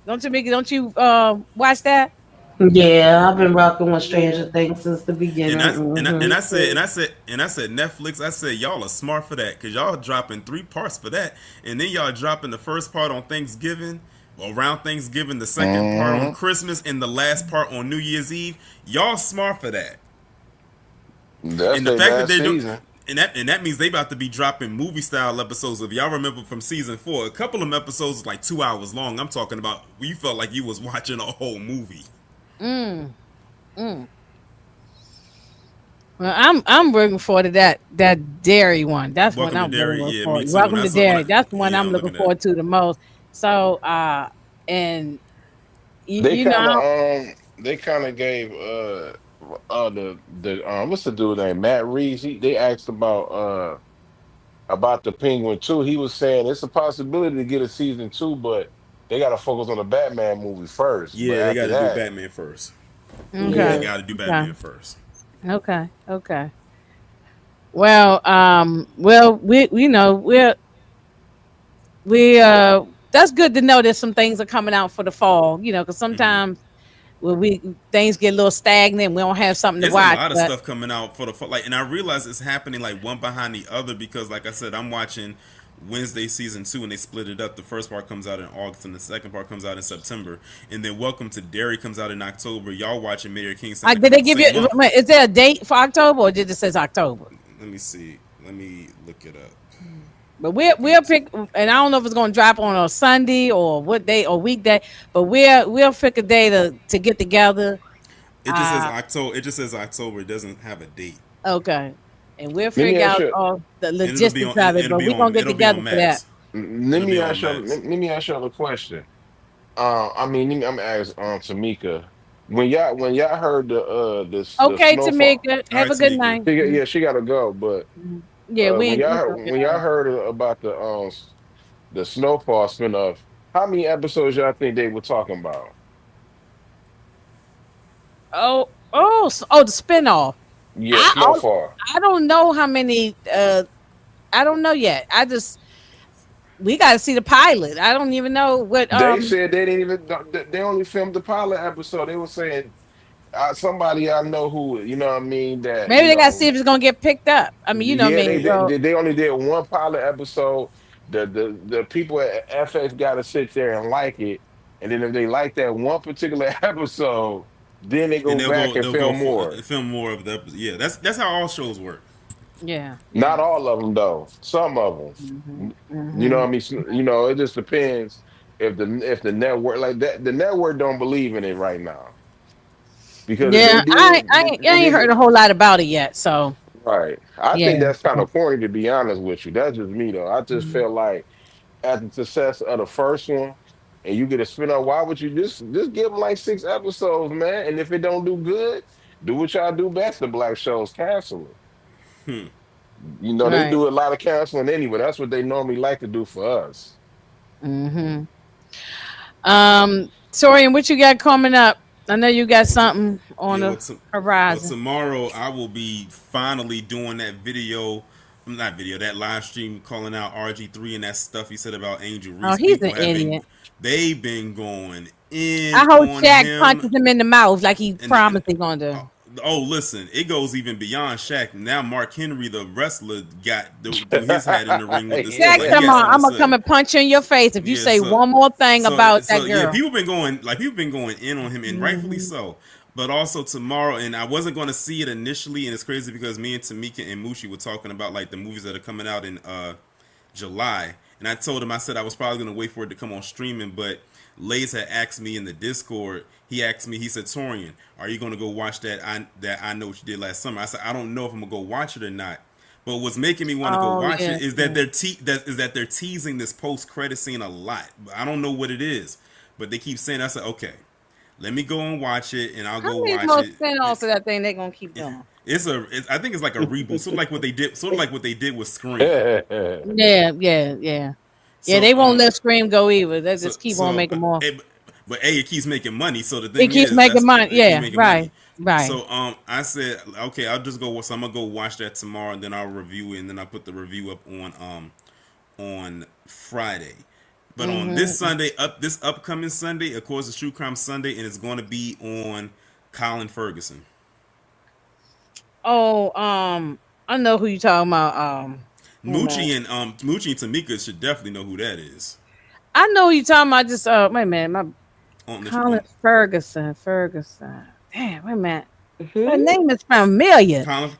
Don't Tamika? Don't you watch that? Yeah, I've been rocking with Stranger Things since the beginning. and I said So, Netflix. I said y'all are smart for that because y'all dropping 3 parts for that, and then y'all dropping the first part on Thanksgiving, around Thanksgiving, the second part on hmm Christmas, and the last part on New Year's Eve. Y'all smart for that, That's and the their fact that last they do. season. And that means they about to be dropping movie style episodes. If y'all remember from season 4, a couple of them episodes was like 2 hours long. I'm talking about you felt like you was watching a whole movie. Mm, mm. Well, I'm looking forward to that dairy one. That's what Welcome to I'm really Dairy. looking Yeah, me forward. too. When Welcome I to saw when dairy. I That's the one yeah, I'm I'm looking looking at. forward to the most. So and They you know, kind of they kind of gave the what's the dude name, Matt Reeves. They asked about the Penguin too. He was saying it's a possibility to get a season 2, but they got to focus on the Batman movie first. But Yeah, they got after to do that, Batman first. okay, They yeah, got to do okay, Batman first. okay, okay. Well, we know we that's good to know that some things are coming out for the fall. Because Hmm. sometimes when we things get a little stagnant, we don't have something to It's a watch. lot of But stuff coming out for like, and I realize it's happening like one behind the other because, like I said, I'm watching Wednesday season 2, and they split it up. The first part comes out in August, and the second part comes out in September, and then Welcome to Derry comes out in October. Y'all watching Mayor King sound like did about they the give you? same month. Is there a date for October, or did it says October? Let me see. Let me look it up. But I think we'll it's pick, and I don't know if it's going to drop on a Sunday or what day or weekday. But we'll pick a day to get together. it just says Uh, October. It just says October. It doesn't have a date, okay, and we'll let me figure ask out you. all the and it'll be logistics on. of it. It'll But be we're gonna on. get It'll be together on for that. Max. Let It'll me be ask on you. Max. Let me ask you a question. I mean, I'm asking Tamika, when y'all heard the Okay, snowfall. Tamika, All have right, a good Tamika. night. Mhm, Yeah, she got to go. But mhm. Yeah, we gonna get when y'all her. heard about the snowfall spinoff, how many episodes y'all think they were talking about? The spinoff. Yeah, I I snowfall. I don't know how many. I don't know yet. We got to see the pilot. I don't even know what. They said they didn't even. They only filmed the pilot episode. They were saying somebody I know who, you know what I mean, that Maybe they got to see if it's gonna get picked up. I mean, you know yeah, me. So they only did one pilot episode. The people at FX got to sit there and like it, and then if they like that one particular episode, then they Then go back and they'll go film for more. film more of the episode. Yeah, that's how all shows work. yeah, Not yeah. all of them though. Some of Hmm, them. You know hmm. what I mean? You know, it just depends if the network like that. The network don't believe in it right now because if they Yeah, I ain't heard did, a whole lot about it yet. So right. I yeah. think that's kind So, of corny to be honest with you. That's just me though. I just mhm. feel like after the success of the first one, and you get a spin-off, why would you just give them like 6 episodes, man? And if it don't do good, do what y'all do best. The black shows cancel it. Hmm. You know they Right. do a lot of canceling anyway. That's what they normally like to do for us. Hmm. Torian, what you got coming up? I know you got Well, to, something on yeah, the horizon. tomorrow I will be finally doing that video, not video, that live stream calling out RG3 and that stuff he said about Angel Oh, Reese. he's an People have been, idiot. they've been going in I hope on Shaq him, punches him in the mouth like he and promised he gonna uh, do. oh, listen, it goes even beyond Shaq. Now Mark Henry, the wrestler, got threw his hat in the ring with this too. Shaq, Like he Yeah. come has on, something I'm to gonna come say. and punch you in your face if you Yeah, say one more thing about that yeah, girl. people been going in on him, and rightfully Hmm. so. But also tomorrow, and I wasn't going to see it initially, and it's crazy because me and Tamika and Mushi were talking about like the movies that are coming out in July, And I told him, I said I was probably gonna wait for it to come on streaming, but Lays had asked me in the Discord. He asked me. He said, "Torian, are you gonna go watch that I know what you did last summer?" I said, "I don't know if I'm gonna go watch it or not." But what's making me want to go Oh watch yeah. it is that they're teasing this post credit scene a lot. I don't know what it is, but they keep saying. I said, okay, let me go and watch it, and I'll How go many watch more it. spin-offs of that thing they gonna keep doing? I think it's like a reboot, sort of like what they did with Scream. yeah, Yeah, yeah, yeah. Yeah, So they won't let Scream go either. They so just keep on so making more. but A, it keeps making money. So the It thing keeps is, making that's money. it keep Yeah, making money. right, right. So I said, okay, I'll just go. So I'm gonna go watch that tomorrow, and then I'll review it, and then I'll put the review up on Friday. But on Hmm. this upcoming Sunday, of course, it's True Crime Sunday, and it's going to be on Colin Ferguson. Oh, I know who you talking about. Wait a minute. Moochie and Tamika should definitely know who that is. I know who you talking about. Just wait a minute. My On the Colin on Ferguson. Ferguson. Damn, wait a minute. That Hmm. name is familiar. Colin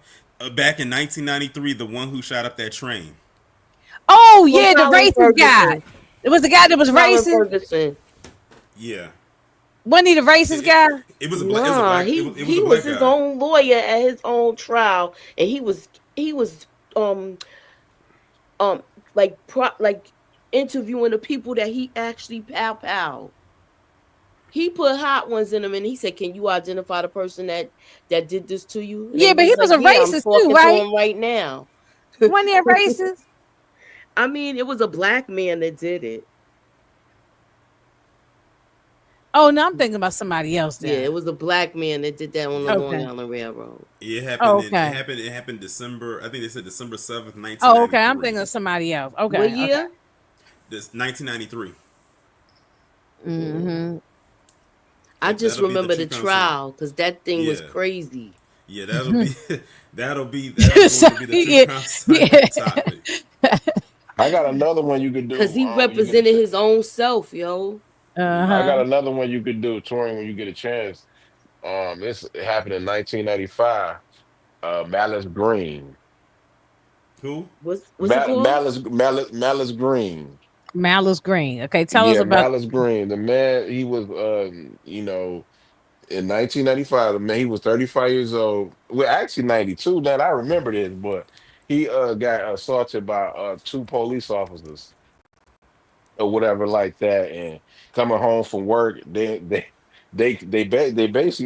back in 1993, the one who shot up that train. Oh Well, yeah, the Colin racist guy. Ferguson. It was the guy that was Colin racist. Ferguson. Yeah, Wasn't he the racist it, guy? it was a Nah, black he it was a he was black his guy. own lawyer at his own trial, and he was um um like interviewing the people that he actually pow. He put hot ones in him, and he said, "Can you identify the person that did this to you?" And Yeah, they but he was was like, a "Yeah, I'm racist too, talking to right? him right now." Wasn't he a racist? I mean, it was a black man that did it. Oh no, I'm thinking about somebody else Yeah, then. it was a black man that did that on the Yeah, Long Okay. Island Railroad. it Okay. happened. It happened December. I think they said December 7th, nineteen Oh, ninety okay. I'm three. thinking of somebody else. What Okay. Okay. year? This 1993. Hmm. Hmm. I just That'll be the remember true the crime Sunday. trial because that thing was Yeah, crazy. yeah. That is going So to be the true yeah, crime Sunday yeah. topic. I got another one you could Cause do. he When you get a represented his own self, yo. I got Uh-huh. another one you could do, touring when you get a chance. It happened in 1995. Malice Green. Who? What's it called? Malice Green. Malice Green. Okay, tell us Yeah, about. Malice Green. The man, he was, in 1995, the man, he was 35 years old. Well, actually 92. Now I remember this, but he got assaulted by two police officers or whatever like that. And coming home from work, they basically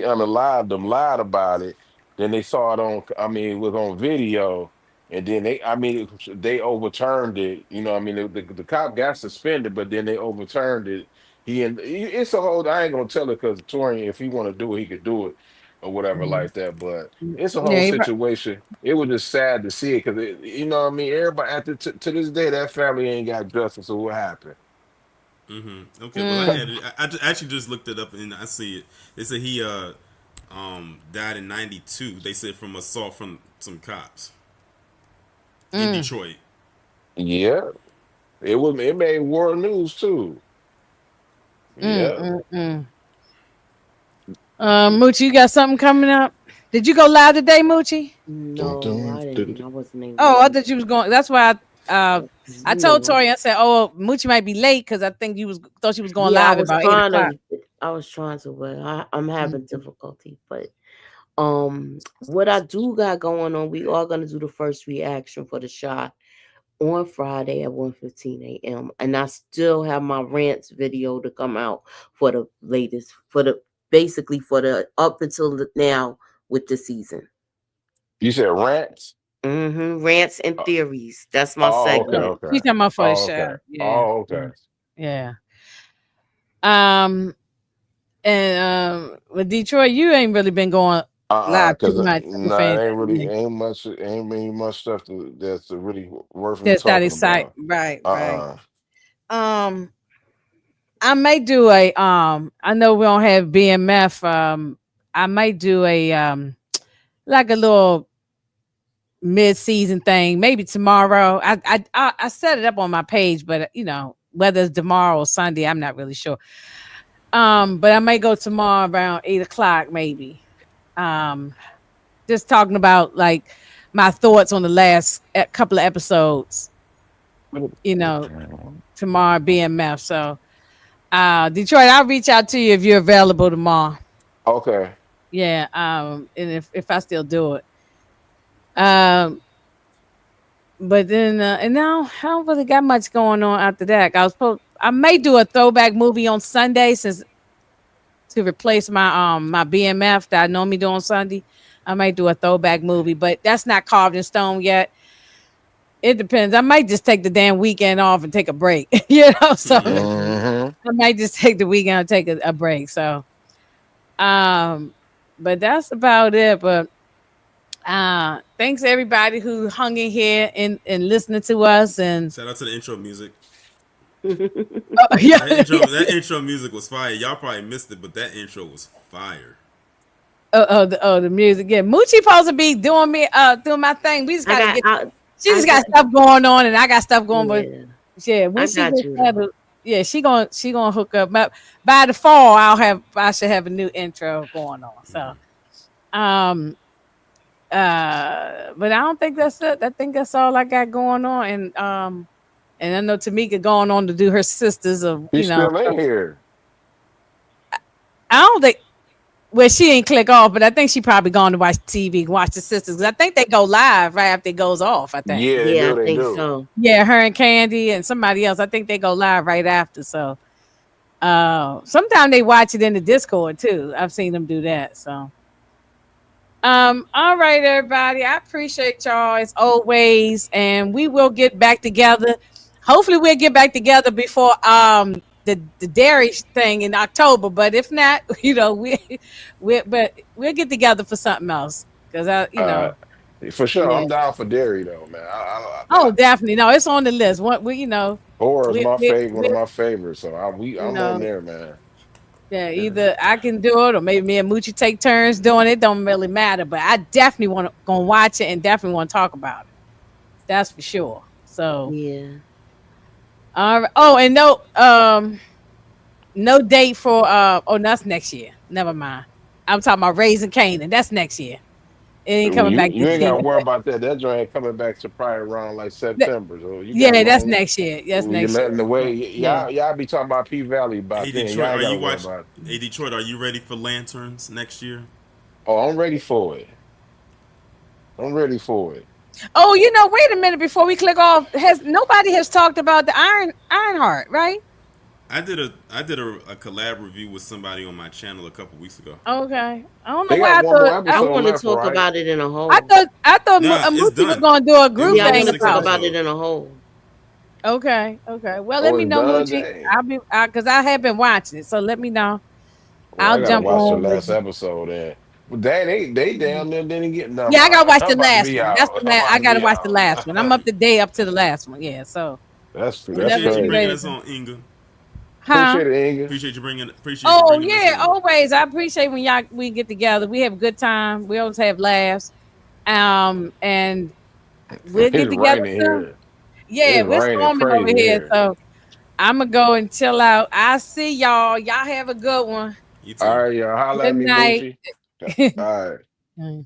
unalived them, lied about it. Then they saw it on, I mean, it was on video. And then they overturned it. You know, I mean, the cop got suspended, but then they overturned it. It's a whole. I ain't gonna tell it because Torian, if he want to do it, he could do it or whatever Mhm. like that. But it's a whole Yeah, situation. It was just sad to see it because you know what I mean. Everybody to this day, that family ain't got justice. So what happened? Okay, well I mm, had it. Actually just looked it up and I see it. They said he died in '92. They said from assault from some cops in mm, Detroit. Yeah, it made world news too. mm, Yeah. mm, mm. Moochie, you got something coming up? Did you go live today, Moochie? Dun, No, dun, I dun, didn't. dun. I wasn't able Oh, I to. thought you was going. That's why uh, I told No. Tori. I said, "Oh, Moochie might be late because I think you was thought she was going Yeah, live at about 8 o'clock." I was trying to, but I'm having Mhm. difficulty. But what I do got going on, we are gonna do the first reaction for the shot on Friday at 1:15 a.m. And I still have my rants video to come out for the latest, for the basically for the up until now with the season. You said rants? Rants and Uh, theories. That's my Oh, okay, Yeah, segment. okay. she's talking about for the Oh, show. okay. Yeah, Oh, yeah, okay. yeah. And with Detroit, you ain't really been going live too Because much. I'm nah, afraid it ain't really much stuff that's really worth me that's that talking excite. about. Right, right. Uh-uh. Um, I may do a I know we don't have BMF. I might do a like a little mid-season thing maybe tomorrow. I set it up on my page, but whether it's tomorrow or Sunday, I'm not really sure. But I may go tomorrow around 8 o'clock maybe. Um, just talking about like my thoughts on the last couple of episodes. you know, tomorrow BMF. So Detroit, I'll reach out to you if you're available tomorrow. Okay. Yeah, and if I still do it. Um, but then and now I don't really got much going on after that. I may do a throwback movie on Sunday since to replace my BMF that I normally do on Sunday. I might do a throwback movie, but that's not carved in stone yet. It depends. I might just take the damn weekend off and take a break. So Mm-hmm. Hmm. I might just take the weekend and take a break. So um but that's about it. But thanks everybody who hung in here and listening to us and Shout out to the intro music. yeah. That intro music was fire. Y'all probably missed it, but that intro was fire. The music. Yeah, Moochie supposed to be doing me doing my thing. We just I gotta got, get I, she I just got got, stuff going on and I got stuff going, but yeah, yeah, I when she got gets you though. settled, yeah, she gonna hook up. By the fall, I should have a new intro going on. So um but I don't think that's it. I think that's all I got going on. And I know Tamika going on to do her sisters of He's still in here. I don't think well she ain't click off, but I think she probably gone to watch TV and watch the sisters because I think they go live right after it goes off. I think. Yeah, they Yeah, I do. They think do. so. Yeah, her and Candy and somebody else. I think they go live right after. So sometimes they watch it in the Discord too. I've seen them do that. So all right, everybody. I appreciate y'all as always. And we will get back together. Hopefully we'll get back together before the dairy thing in October. But if not, but we'll get together for something else. Cause Uh, for sure. yeah. I'm down for dairy though, man. Oh, definitely. No, it's on the list. What we Horror is my favorite, one we of my favorites. So you I'm on know, there, man. yeah, either I can do it or maybe me and Moochie take turns doing it. Don't really matter. But I definitely want to gonna watch it and definitely want to talk about it. That's for sure. So Yeah. all right. Oh, and no date for oh that's next year. Never mind. I'm talking about Raising Canaan. That's next year. It ain't Well, coming back you this ain't year. gotta worry about that. That joint ain't coming back to probably around like That- September. So you got a Yeah, that's long. next year. That's You're next year. letting the way. Yeah. Y'all be talking about P Valley about Hey then. Detroit, Y'all ain't are gotta you worry watch? about. Hey Detroit, are you ready for Lanterns next year? Oh, I'm ready for it. I'm ready for it. Oh, wait a minute before we click off. Has nobody has talked about the Ironheart, right? I did a collab review with somebody on my channel a couple weeks ago. Okay. I don't know They why got I one more thought I episode want to left, talk right? about it in a I whole. thought I thought Nah, it's Moochie was done. gonna do a It group was Yeah, I only thing want to six talk about it. about it episodes. in a whole. Okay, okay. Well, let Oh, me it's know, done, Moochie. dang. I'll be because I have been watching it, so let me know. Well, I'll I gotta jump watch the on with last you. episode. And well, dang, they damn near didn't get nothing. Yeah, I gotta watch I'm the about to last be one. out. That's the I'm last. about I to gotta be watch the out. last one. I'm up to date up to the last one. Yeah. So That's whenever Appreciate you you bringing crazy. ready us to, on, Inga. huh? Appreciate it, Inga. Appreciate you Oh bringing us yeah, on. always. I appreciate when we get together. We have a good time. We always have laughs. And we'll It's get together raining soon. here. Yeah, It's we're raining storming over crazy here. here. So I'm gonna go and chill out. I see y'all. Y'all have a good one. You All too. right, y'all. Holla Good at me, night. Moochie. All right.